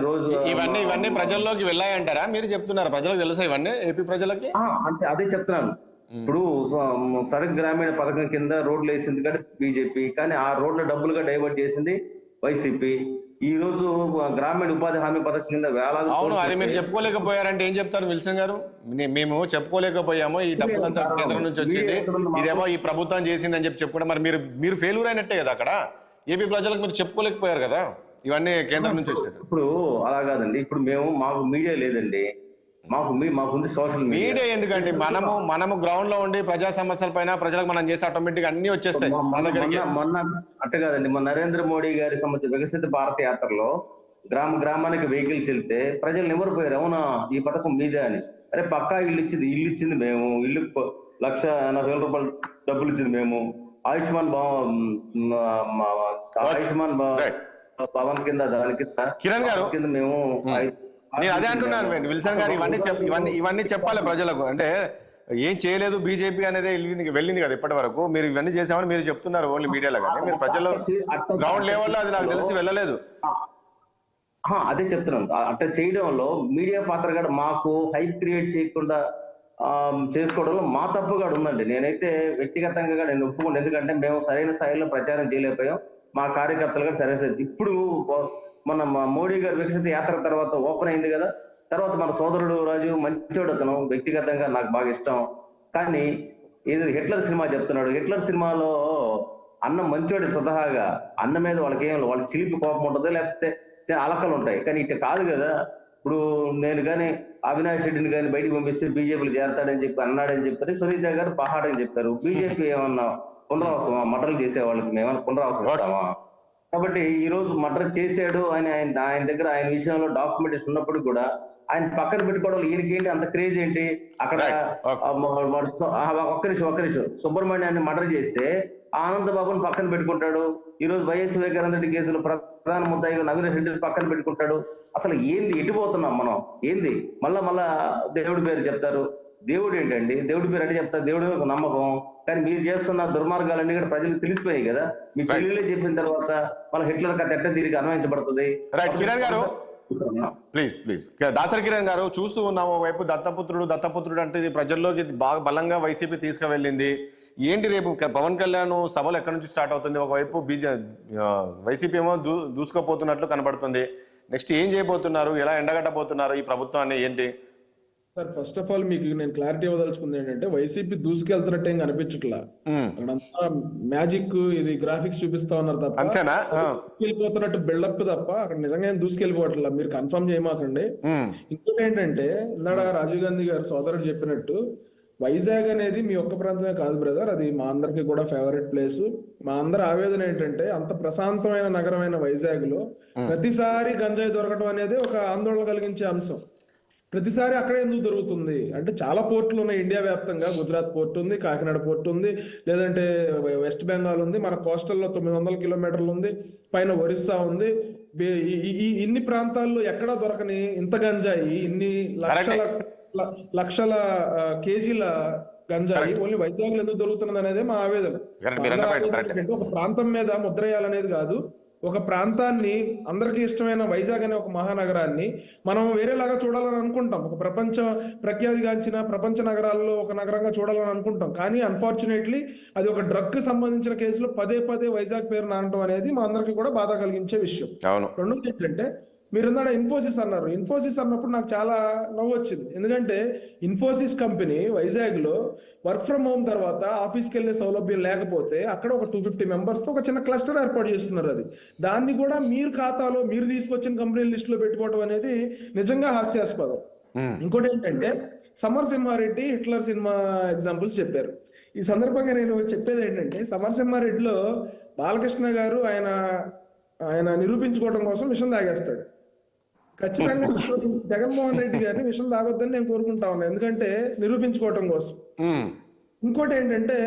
రోజు ఇవన్నీ ప్రజల్లోకి వెళ్ళాయంటారా? మీరు చెప్తున్నారు ప్రజలకు తెలుసా ఇవన్నీ, ఏపీ ప్రజలకి? అంటే అదే చెప్తున్నాను. ఇప్పుడు సడక్ గ్రామీణ పథకం కింద రోడ్లు వేసింది కానీ బీజేపీ, కానీ ఆ రోడ్ల డబ్బులుగా డైవర్ట్ చేసింది వైసీపీ. ఈ రోజు గ్రామీణ ఉపాధి హామీ పథకం కింద వేలాది. అవును, అది మీరు చెప్పుకోలేకపోయారంటే ఏం చెప్తారు విల్సన్ గారు? మేము చెప్పుకోలేకపోయాము, ఈ డబ్బులంతా కేంద్రం నుంచి వచ్చింది, ఇదేమో ఈ ప్రభుత్వం చేసింది అని చెప్పుకోవడం. మరి మీరు ఫెయిల్యూర్ అయినట్టే కదా అక్కడ. ఏపీ ప్రజలకు మీరు చెప్పుకోలేకపోయారు కదా ఇవన్నీ కేంద్రం నుంచి వచ్చినట్టు. ఇప్పుడు అలా కాదండి, ఇప్పుడు మాకు మీడియా లేదండి, మాకుంది సోషల్ మీడియా. ఎందుకండి మనము గ్రౌండ్ లో ఉండి ప్రజా సమస్యల పైన ప్రజలకు మనం చేస్తే ఆటోమేటిక్ అన్ని వచ్చేస్తాయి మన దగ్గరికి. మొన్న అట్ట కాదండి, మన నరేంద్ర మోడీ గారి సంబంధించిన వికసిత భారత యాత్రలో గ్రామానికి వెహికల్స్ వెళ్తే ప్రజలు నివ్వరిపోయారు, అవునా ఈ పథకం మీదే అని. అరే పక్కా ఇల్లు ఇచ్చింది మేము, ఇల్లు 1,80,000 రూపాయలు డబ్బులు ఇచ్చింది మేము. ఆయుష్మాన్ భవన్ కింద దాని కింద కిరణ్ గారు కింద మేము నేను అదే అంటున్నాను విల్సన్ గారు, ఇవన్నీ చెప్పాలి ప్రజలకు. అంటే ఏం చేయలేదు బీజేపీ అనేది వెళ్ళింది కదా ఇప్పటి వరకు. మీరు ఇవన్నీ చేసామని మీరు చెప్తున్నారు ఓన్లీ మీడియాలో, కానీ మీరు ప్రజల్లో గ్రౌండ్ లెవెల్లో అది నాకు తెలిసి వెళ్ళలేదు. అదే చెప్తున్నాను, అట్లా చేయడంలో మీడియా పాత్ర కూడా మాకు హైప్ క్రియేట్ చేయకుండా చేసుకోవడంలో మా తప్పు కూడా ఉందండి. నేనైతే వ్యక్తిగతంగా నేను ఒప్పుకోండి, ఎందుకంటే మేము సరైన స్థాయిలో ప్రచారం చేయలేకపోయాం, మా కార్యకర్తలు కూడా సరైన. ఇప్పుడు మన మోడీ గారు వికసిత యాత్ర తర్వాత ఓపెన్ అయింది కదా, తర్వాత మన సోదరుడు రాజు మంచోడు, అతను వ్యక్తిగతంగా నాకు బాగా ఇష్టం. కానీ ఏది హిట్లర్ సినిమా చెప్తున్నాడు, హిట్లర్ సినిమాలో అన్నం మంచోడి స్వతహాగా, అన్న మీద వాళ్ళ చిలిపి కోపం ఉంటుంది, లేకపోతే అలకలు ఉంటాయి. కానీ ఇట్లా కాదు కదా. ఇప్పుడు నేను కానీ అవినాష్ రెడ్డిని కానీ బయటికి పంపిస్తే బీజేపీలు చేరతాడని చెప్పి అన్నాడని చెప్పి సునీత గారు పహాడని చెప్పారు. బీజేపీ ఏమన్నా పునరావసరమా? మటర్లు చేసే వాళ్ళకి మేమన్నా పునరావసరం ఇస్తామా? కాబట్టి ఈ రోజు మర్డర్ చేశాడు అని ఆయన దగ్గర ఆయన విషయంలో డాక్యుమెంటరీస్ ఉన్నప్పుడు కూడా ఆయన పక్కన పెట్టుకోవడం ఈయనకేంటి అంత క్రేజ్ ఏంటి? అక్కడ ఒక్క నిమిషం సుబ్రహ్మణ్యాన్ని మర్డర్ చేస్తే ఆనందబాబుని పక్కన పెట్టుకుంటాడు. ఈ రోజు వైఎస్ వివేకానంద రెడ్డి కేసులో ప్రధాన ముద్దాయిగా నవీన్ రెడ్డిని పక్కన పెట్టుకుంటాడు. అసలు ఏంది, ఎటుపోతున్నాం మనం? ఏంది మళ్ళా దేవుడి పేరు చెప్తారు. దేవుడు ఏంటండి? దేవుడి పేరు అంటే చెప్తారు, దేవుడి ఒక నమ్మకం. కానీ మీరు చేస్తున్న దుర్మార్గాలన్నీ కూడా ప్రజలకు తెలిసిపోయాయి కదా. మీ చెల్లెలే చెప్పిన తర్వాత మళ్ళీ హిట్లర్ కథ ఎట్ట తిరిగి అన్వయించబడుతుంది. రైట్ కిరణ్ గారు, ప్లీజ్ దాసరి కిరణ్ గారు, చూస్తూ ఉన్నాము ఒకవైపు దత్తపుత్రుడు అంటే ఇది ప్రజల్లోకి బాగా బలంగా వైసీపీ తీసుకువెళ్ళింది. ఏంటి రేపు పవన్ కళ్యాణ్ సభలు ఎక్కడి నుంచి స్టార్ట్ అవుతుంది? ఒకవైపు వైసీపీ ఏమో దూసుకుపోతున్నట్లు కనబడుతుంది. నెక్స్ట్ ఏం చేయబోతున్నారు? ఎలా ఎండగట్టబోతున్నారు ఈ ప్రభుత్వాన్ని? ఏంటి సార్, ఫస్ట్ ఆఫ్ ఆల్ మీకు నేను క్లారిటీ ఇవ్వదలుచుకుంది ఏంటంటే, వైసీపీ దూసుకెళ్తున్నట్టు ఏం కనిపించట్లా. అక్కడంతా మ్యాజిక్, ఇది గ్రాఫిక్స్ చూపిస్తా ఉన్నారు తప్ప దూసుకెళ్ళిపోతున్నట్టు బిల్డప్ తప్ప అక్కడ నిజంగా ఏం దూసుకెళ్ళిపోవట్లా. మీరు కన్ఫర్మ్ చేయమాకండి. ఇంకోటి ఏంటంటే, ఇందాక రాజీవ్ గాంధీ గారు సోదరుడు చెప్పినట్టు వైజాగ్ అనేది మీ ఒక్క ప్రాంతమే కాదు బ్రదర్, అది మా అందరికి కూడా ఫేవరెట్ ప్లేస్. మా అందరి ఆవేదన ఏంటంటే, అంత ప్రశాంతమైన నగరమైన వైజాగ్ లో ప్రతిసారి గంజాయి దొరకడం అనేది ఒక ఆందోళన కలిగించే అంశం. ప్రతిసారి అక్కడే ఎందుకు దొరుకుతుంది అంటే, చాలా పోర్టులు ఉన్నాయి ఇండియా వ్యాప్తంగా. గుజరాత్ పోర్ట్ ఉంది, కాకినాడ పోర్ట్ ఉంది, లేదంటే వెస్ట్ బెంగాల్ ఉంది, మన కోస్టల్లో 900 కిలోమీటర్లు ఉంది, పైన ఒరిస్సా ఉంది. ఇన్ని ప్రాంతాల్లో ఎక్కడా దొరకని ఇంత గంజాయి, ఇన్ని లక్షల కేజీల గంజాయి ఓన్లీ వైజాగ్ లో ఎందుకు దొరుకుతున్నది అనేది మా ఆవేదన. ఒక ప్రాంతం మీద ముద్రేయాలనేది కాదు, ఒక ప్రాంతాన్ని, అందరికీ ఇష్టమైన వైజాగ్ అనే ఒక మహానగరాన్ని మనం వేరేలాగా చూడాలని అనుకుంటాం. ఒక ప్రఖ్యాతిగాంచిన ప్రపంచ నగరాల్లో ఒక నగరంగా చూడాలని అనుకుంటాం. కానీ అన్ఫార్చునేట్లీ అది ఒక డ్రగ్ కి సంబంధించిన కేసులో పదే పదే వైజాగ్ పేరు నానటం అనేది మా అందరికీ కూడా బాధ కలిగించే విషయం. రెండోది ఏంటంటే, మీరు ఇందాక ఇన్ఫోసిస్ అన్నారు. ఇన్ఫోసిస్ అన్నప్పుడు నాకు చాలా నవ్వు వచ్చింది. ఎందుకంటే ఇన్ఫోసిస్ కంపెనీ వైజాగ్ లో వర్క్ ఫ్రమ్ హోమ్ తర్వాత ఆఫీస్కి వెళ్ళే సౌలభ్యం లేకపోతే అక్కడ ఒక 250 మెంబర్స్ తో ఒక చిన్న క్లస్టర్ ఏర్పాటు చేస్తున్నారు. దాన్ని కూడా మీరు ఖాతాలో మీరు తీసుకొచ్చిన కంపెనీ లిస్ట్ లో పెట్టుకోవడం అనేది నిజంగా హాస్యాస్పదం. ఇంకోటి ఏంటంటే, సమరసింహారెడ్డి హిట్లర్ సినిమా ఎగ్జాంపుల్స్ చెప్పారు. ఈ సందర్భంగా నేను చెప్పేది ఏంటంటే, సమరసింహారెడ్డిలో బాలకృష్ణ గారు ఆయన నిరూపించుకోవడం కోసం విషం తాగేస్తాడు. ఖచ్చితంగా జగన్మోహన్ రెడ్డి గారిని విషయం తాగొద్దని నేను కోరుకుంటా ఉన్నాను, ఎందుకంటే నిరూపించుకోవటం కోసం. ఇంకోటి ఏంటంటే,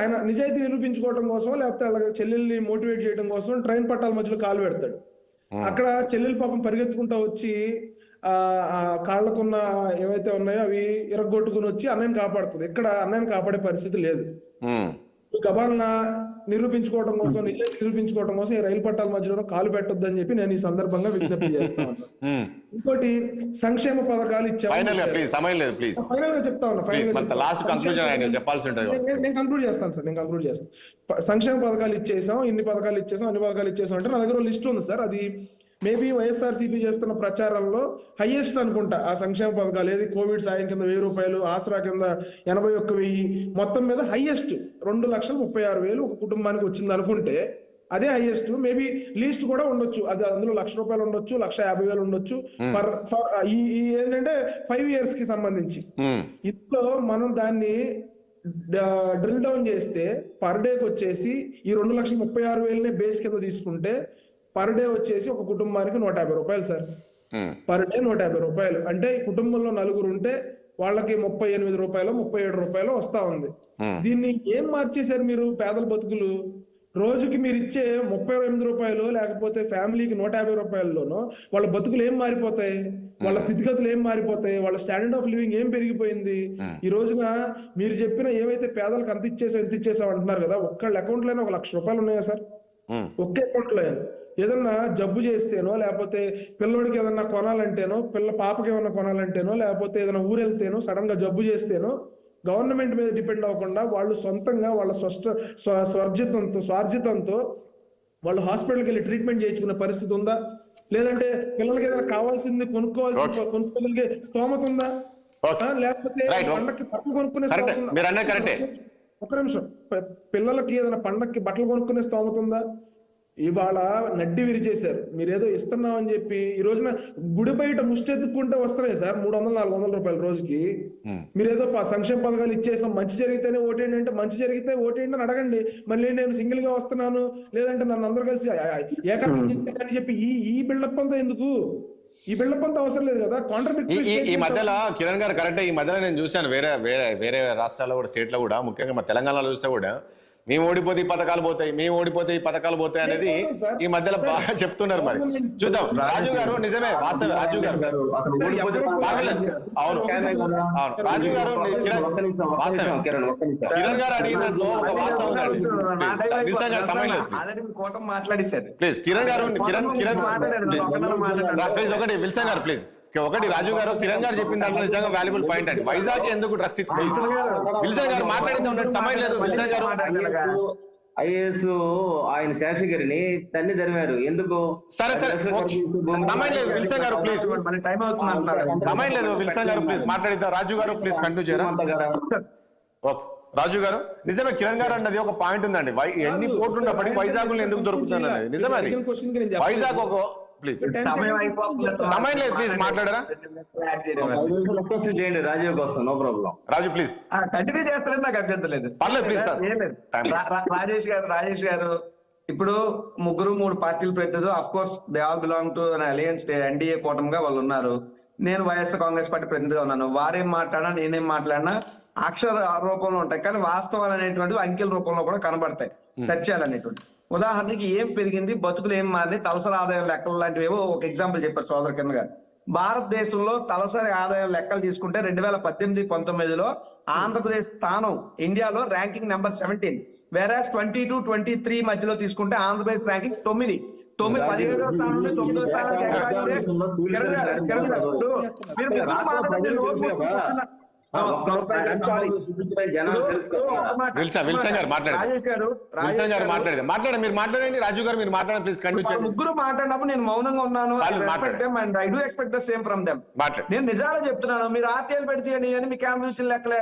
ఆయన నిజాయితీ నిరూపించుకోవడం కోసం, లేకపోతే అలాగే చెల్లెల్ని మోటివేట్ చేయడం కోసం ట్రైన్ పట్టాల మధ్యలో కాలు పెడతాడు. అక్కడ చెల్లెలు పాపం పరిగెత్తుకుంటా వచ్చి ఆ కాళ్ళకున్న ఏవైతే ఉన్నాయో అవి ఇరగొట్టుకుని వచ్చి అన్నయ్యని కాపాడుతుంది. ఇక్కడ అన్నయ్యని కాపాడే పరిస్థితి లేదు. గబాలన నిరూపించుకోవడం కోసం, నిజాయితీ నిరూపించుకోవడం కోసం ఈ రైలు పట్టాల మధ్యలో కాలు పెట్టొద్దని చెప్పి నేను ఈ సందర్భంగా విజ్ఞప్తి చేస్తా ఉన్నాను. ఇంకోటి, సంక్షేమ పథకాలు ఇచ్చాము. ఫైనల్ గా చెప్తా ఉన్నా, నేను కంక్లూడ్ చేస్తాను సార్, నేను కంక్లూడ్ చేస్తాను. సంక్షేమ పథకాలు ఇచ్చేసాం, అన్ని పథకాలు ఇచ్చేసాం అంటే నా దగ్గర లిస్ట్ ఉంది సార్. అది మేబీ వైఎస్ఆర్సీపీ చేస్తున్న ప్రచారంలో హైయెస్ట్ అనుకుంటా ఆ సంక్షేమ పథకాలు. ఏది కోవిడ్ సాయం కింద 1000 రూపాయలు, ఆసరా కింద 81,000, మొత్తం మీద హైయెస్ట్ 2,36,000 ఒక కుటుంబానికి వచ్చింది అనుకుంటే అదే హైయెస్ట్. మేబీ లీస్ట్ కూడా ఉండొచ్చు, అది అందులో 1,00,000 రూపాయలు ఉండొచ్చు, 1,50,000 ఉండొచ్చు. ఈ ఏంటంటే 5 years కి సంబంధించి ఇందులో మనం దాన్ని డ్రిల్ డౌన్ చేస్తే పర్ డేకి వచ్చేసి ఈ 2,36,000 బేస్ కింద తీసుకుంటే పర్ డే వచ్చేసి ఒక కుటుంబానికి 150 రూపాయలు సార్. పర్ డే 150 రూపాయలు అంటే కుటుంబంలో 4 ఉంటే వాళ్ళకి 38 రూపాయలు 37 రూపాయలు వస్తా ఉంది. దీన్ని ఏం మార్చేశారు మీరు? పేదల బతుకులు రోజుకి మీరు ఇచ్చే 38 రూపాయలు లేకపోతే ఫ్యామిలీకి 150 రూపాయల్లోనో వాళ్ళ బతుకులు ఏం మారిపోతాయి? వాళ్ళ స్థితిగతులు ఏం మారిపోతాయి? వాళ్ళ స్టాండర్డ్ ఆఫ్ లివింగ్ ఏం పెరిగిపోయింది? ఈ రోజున మీరు చెప్పిన ఏవైతే పేదలకు ఎంత ఇచ్చేసాం అంటున్నారు కదా, ఒక్కళ్ళ అకౌంట్ లోనే 1,00,000 రూపాయలు ఉన్నాయా సార్? ఒకే అకౌంట్ లో ఏదన్నా జబ్బు చేస్తేనో, లేకపోతే పిల్లోడికి ఏదన్నా కొనాలంటేనో, పాపకి ఏమన్నా కొనాలంటేనో, లేకపోతే ఏదైనా ఊరెళ్తేనో, సడన్ గా జబ్బు చేస్తేనో గవర్నమెంట్ మీద డిపెండ్ అవ్వకుండా వాళ్ళు సొంతంగా వాళ్ళ స్వార్జితంతో వాళ్ళు హాస్పిటల్కి వెళ్ళి ట్రీట్మెంట్ చేయించుకునే పరిస్థితి ఉందా? లేదంటే పిల్లలకి ఏదైనా కావాల్సింది కొనుక్కోగలిగే స్తోమత ఉందా? లేకపోతే పండక్కి బట్టలు కొనుక్కునే స్తోమత ఉందా? ఒక్క నిమిషం, పిల్లలకి ఏదైనా పండక్కి బట్టలు కొనుక్కునే స్తోమత ఉందా? ఇవాళ నడ్డి విరిచేశారు. మీరేదో ఇస్తున్నామని చెప్పి ఈ రోజున గుడి బయట ముష్టెత్తుకుంటే వస్తున్నాయి సార్ 300-400 రూపాయలు రోజుకి. మీరేదో సంక్షేమ పథకాలు ఇచ్చేసాం, మంచి జరిగితేనే ఓటేయండి అంటే, మంచి జరిగితే ఓటేయండి అని అడగండి. మళ్ళీ నేను సింగిల్ గా వస్తున్నాను, లేదంటే నన్ను అందరూ కలిసి ఏకాంతం అని చెప్పి ఈ బిల్డప్ అంతా ఎందుకు? ఈ బిల్డప్ అంతా అవసరం లేదు కదా. ఈ మధ్యలో కిరణ్ గారు కరెక్ట్. ఈ మధ్యలో నేను చూశాను వేరే రాష్ట్రాల్లో కూడా, స్టేట్ లో కూడా, ముఖ్యంగా మా తెలంగాణలో చూస్తే కూడా మేము ఓడిపోతే ఈ పథకాలు పోతాయి, మేము ఓడిపోతే ఈ పథకాలు పోతాయి అనేది ఈ మధ్యలో బాగా చెప్తున్నారు. మరి చూద్దాం. రాజు గారు నిజమే, వాస్తవే. రాజు గారు అవును, రాజు గారు కిరణ్ గారు అడిగిన దాంట్లో ఒక వాస్తవం నిజంగా సమయం లేదు. ప్లీజ్ కిరణ్ గారు, ప్లీజ్ ఒకటి విల్సన్ గారు, ప్లీజ్ ఒకటి. రాజు గారు, కిరణ్ గారు చెప్పిన దాంట్లో నిజంగా వాల్యుబుల్ పాయింట్ అండి. వైజాగ్ ఎందుకు డ్రగ్స్? విల్సన్ గారు మాట్లాడింది ఉన్నట్టు సమయం లేదు. విల్సన్ గారు, ఐఏఎస్ ఆయన శేషగిరిని తన్ని తరిమారు ఎందుకు? సరే సమయం లేదు. విల్సన్ గారు ప్లీజ్, సమయం లేదు. విల్సన్ గారు ప్లీజ్ మాట్లాడిద్దాం. రాజు గారు ప్లీజ్ కంటిన్యూ చేయరా? ఓకే రాజు గారు, నిజమే కిరణ్ గారు అన్నది ఒక పాయింట్ ఉందండి. ఎన్ని కోట్లు ఉన్నప్పటికీ వైజాగ్ ఎందుకు దొరుకుతుంది అన్నది నిజమే. అది వైజాగ్ ఒక ప్లీజ్ సమయం లేదు, ప్లీజ్ మాట్లాడరా? చేయండి రాజీవ్ కోసం, no problem. Raju please continue చేస్తలేదు, నాకు అభ్యంతరం లేదు. పర్లేదు ప్లీజ్. రాజేష్ గారు ఇప్పుడు 3 పార్టీల ప్రతినిధులు, of course they all belong to alliance, NDA కూటమిగా వాళ్ళు ఉన్నారు. నేను వైఎస్ఆర్ కాంగ్రెస్ పార్టీ ప్రతినిధిగా ఉన్నాను. వారేం మాట్లాడినా నేనేం మాట్లాడినా అక్షర రూపంలో ఉంటాయి, కానీ వాస్తవాలు అనేటువంటివి అంకెల రూపంలో కూడా కనబడతాయి, సత్యాలు అనేటువంటి. ఉదాహరణకి ఏం పెరిగింది, బతుకులు ఏం మారింది, తలసరి ఆదాయం లెక్కలు లాంటివి ఏవో ఒక ఎగ్జాంపుల్ చెప్పారు సోదరు కింద గారు. భారతదేశంలో తలసరి ఆదాయం లెక్కలు తీసుకుంటే 2018-19లో ఆంధ్రప్రదేశ్ స్థానం ఇండియాలో ర్యాంకింగ్ నెంబర్ 17. వేరాస్ 22-23 మధ్యలో తీసుకుంటే ఆంధ్రప్రదేశ్ ర్యాంకింగ్ 9. 17వ స్థానం నుండి 9వ స్థానానికి ఎగబాకితే మీరు మాట్లాడండి. విల్సన్ గారు మాట్లాడండి, మీరు మాట్లాడండి. రాజు గారు మీరు మాట్లాడండి ప్లీజ్, కంటిన్యూ చేయండి. ముగ్గురు మాట్లాడినప్పుడు నేను మౌనంగా ఉన్నాను. I do expect the same from them. నేను నిజాలు చెప్తున్నాను, మీరు ఆర్టీఎల్ పెడితే అని మీ క్యాన్సర్ ఇచ్చిన లెక్కలే.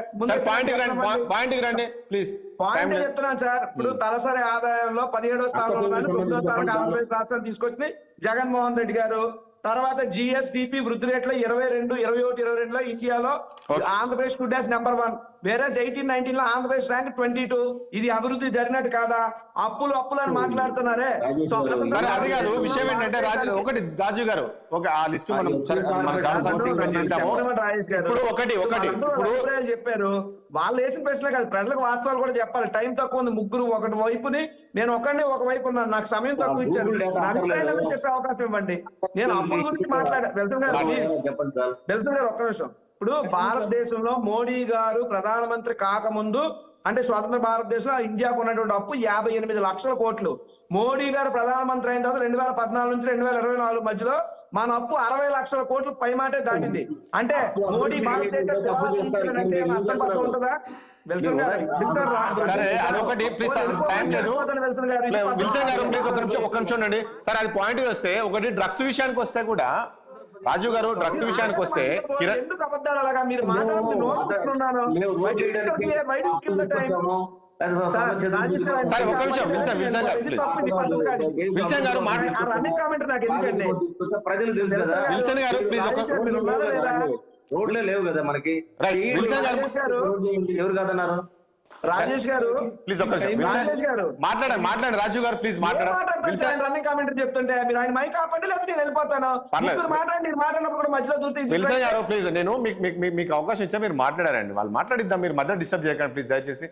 పాయింట్ రండి ప్లీజ్. పాయింట్ చెప్తున్నాను సార్. ఇప్పుడు తలసరి ఆదాయంలో 17వ స్థానంలో 9వ స్థానానికి ఆంధ్రప్రదేశ్ రాష్ట్రాన్ని తీసుకొచ్చి జగన్మోహన్ రెడ్డి గారు. తర్వాత జిఎస్డిపి వృద్ధి రేట్లో 21, 22లో ఇండియాలో ఆంధ్రప్రదేశ్ స్టూడ్ యాస్ నెంబర్ 1. వేరే 18-19 లో ఆంధ్రప్రదేశ్ ర్యాంక్ 22. ఇది అభివృద్ధి జరిగినట్టు కాదా? అప్పులు అని మాట్లాడుతున్నారే. అది కాదు విషయం ఏంటంటే రాజు గారు ఒక ఆ లిస్ట్ మనం చెప్పారు. వాళ్ళు వేసిన ప్రశ్నలే కాదు, ప్రజలకు వాస్తవాలు కూడా చెప్పాలి. టైం తక్కువ ఉంది. ముగ్గురు ఒకటి వైపుని, నేను ఒక వైపు ఉన్నాను. నాకు సమయం తక్కువ ఇచ్చారు. చెప్పే అవకాశం ఇవ్వండి. నేను అప్పుల గురించి మాట్లాడాను. వెల్సన్ గారు ఒక్క నిమిషం. ఇప్పుడు భారతదేశంలో మోడీ గారు ప్రధానమంత్రి కాకముందు, అంటే స్వతంత్ర భారతదేశంలో ఇండియాకు ఉన్నటువంటి అప్పు 58 లక్షల కోట్లు. మోడీ గారు ప్రధానమంత్రి అయిన తర్వాత 2014 నుంచి 2024 మధ్యలో మన అప్పు 60 లక్షల కోట్లు పైమాటే దాటింది. అంటే మోడీ భారతదేశం ఉంటుందా? సరే అదొకటి ప్లీజ్, టైం లేదు. విల్సన్ గారు ప్లీజ్ ఒక్క నిమిషం అండి. సరే అది పాయింట్ వస్తే, ఒకటి డ్రగ్స్ విషయానికి వస్తే కూడా రాజు గారు, డ్రగ్స్ విషయానికి వస్తే కిరణ్ ఎందుకు అబద్ధాలు అలాగా మీరు మాట్లాడుతున్నాను. సరే ఒక్క నిమిషం విల్సన్ గారు ప్లీజ్. విల్సన్ గారు విల్సన్ గారు ప్లీజ్ రోడ్లే లేవు కదా మనకి. విల్సన్ గారు ఎవరు కాదన్నారు? రాజేష్ గారు ప్లీజ్ ఒక్క నిమిషం మాట్లాడండి. రాజు గారు ప్లీజ్ మాట్లాడండి. రన్నింగ్ కామెంటరీ చెప్తుంటే మీరు ఆయన మైక్ ఆపండి, లేకపోతే నేను వెళ్ళిపోతాను. మాట్లాడండి. మీరు మాట్లాడినప్పుడు కూడా మధ్యలో దూరం. విల్సన్ గారు ప్లీజ్, నేను మీకు అవకాశం ఇచ్చా, మీరు మాట్లాడారండి. వాళ్ళు మాట్లాడిద్దాం, మీరు మధ్య డిస్టర్బ్ చేయకండి ప్లీజ్ దయచేసి.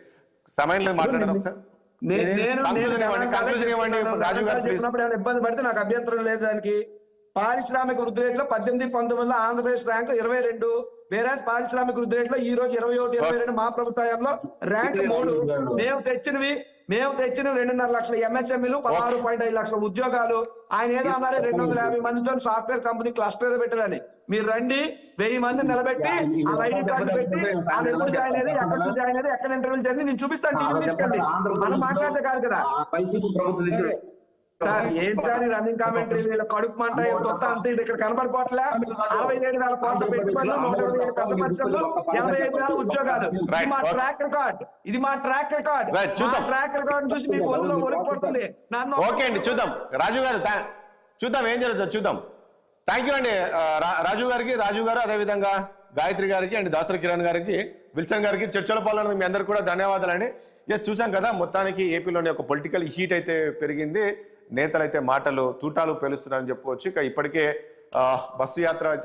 సమయం లేదు, మాట్లాడారు ఒకసారి. రాజు గారు చెప్పినప్పుడు ఇబ్బంది పడితే నాకు అభ్యంతరం లేదు. దానికి పారిశ్రామిక వృద్ధి రేట్లో 18-19 ఆంధ్రప్రదేశ్ ర్యాంక్ 22. వేరే పారిశ్రామిక వృద్ధి రేట్లో ఈ రోజు 21-22 మా ప్రభుత్వంలో ర్యాంక్ 3. మేము తెచ్చినవి 2.5 లక్షల ఎంఎస్ఎంఈలు, 16.5 లక్షల ఉద్యోగాలు. ఆయన ఏదో అన్నారే 250 మందితో సాఫ్ట్వేర్ కంపెనీ క్లస్టర్ ఏదో పెట్టాలని. మీరు రండి, 1000 మందిని నిలబెట్టి ఆ ఐడి కార్డు పెట్టి ఎప్పుడు జాయిన్ అయ్యేది, ఎక్కడ ఇంటర్వ్యూ జరిగింది నేను చూపిస్తాను. టీవీ తీసుకోండి, మనం మాట్లాడితే కాదు కదా సార్. ఏం సార్ రన్నింగ్ కామెంటరీ, వీళ్ళ కడుపు మంట కొత్త అంతే. ఇది ఇక్కడ కనబడిపోవట్లే. 67,000 కోట్ల పెట్టుబడులు, 125 పెద్ద పరిశ్రమలు, 85,000 ఉద్యోగాలు. ఇది మా ట్రాక్ రికార్డ్. ట్రాక్ రికార్డ్ చూసి మీకు ఒళ్ళో ఒలికిపోతుంది. ఓకే అండి, చూద్దాం. రాజు గారు చూద్దాం ఏం జరుగుతుంది, చూద్దాం. థ్యాంక్ యూ అండి రాజు గారు అదేవిధంగా గాయత్రి గారికి అండ్ దాసరి కిరణ్ గారికి, విల్సన్ గారికి, చర్చలో పాల్గొన్న మీ అందరికీ కూడా ధన్యవాదాలు అండి. చూసాం కదా, మొత్తానికి ఏపీలోని ఒక పొలిటికల్ హీట్ అయితే పెరిగింది. నేతలు అయితే మాటలు తూటాలు పేలుస్తున్నారని చెప్పుకోవచ్చు. ఇక ఇప్పటికే బస్సు యాత్ర అయితే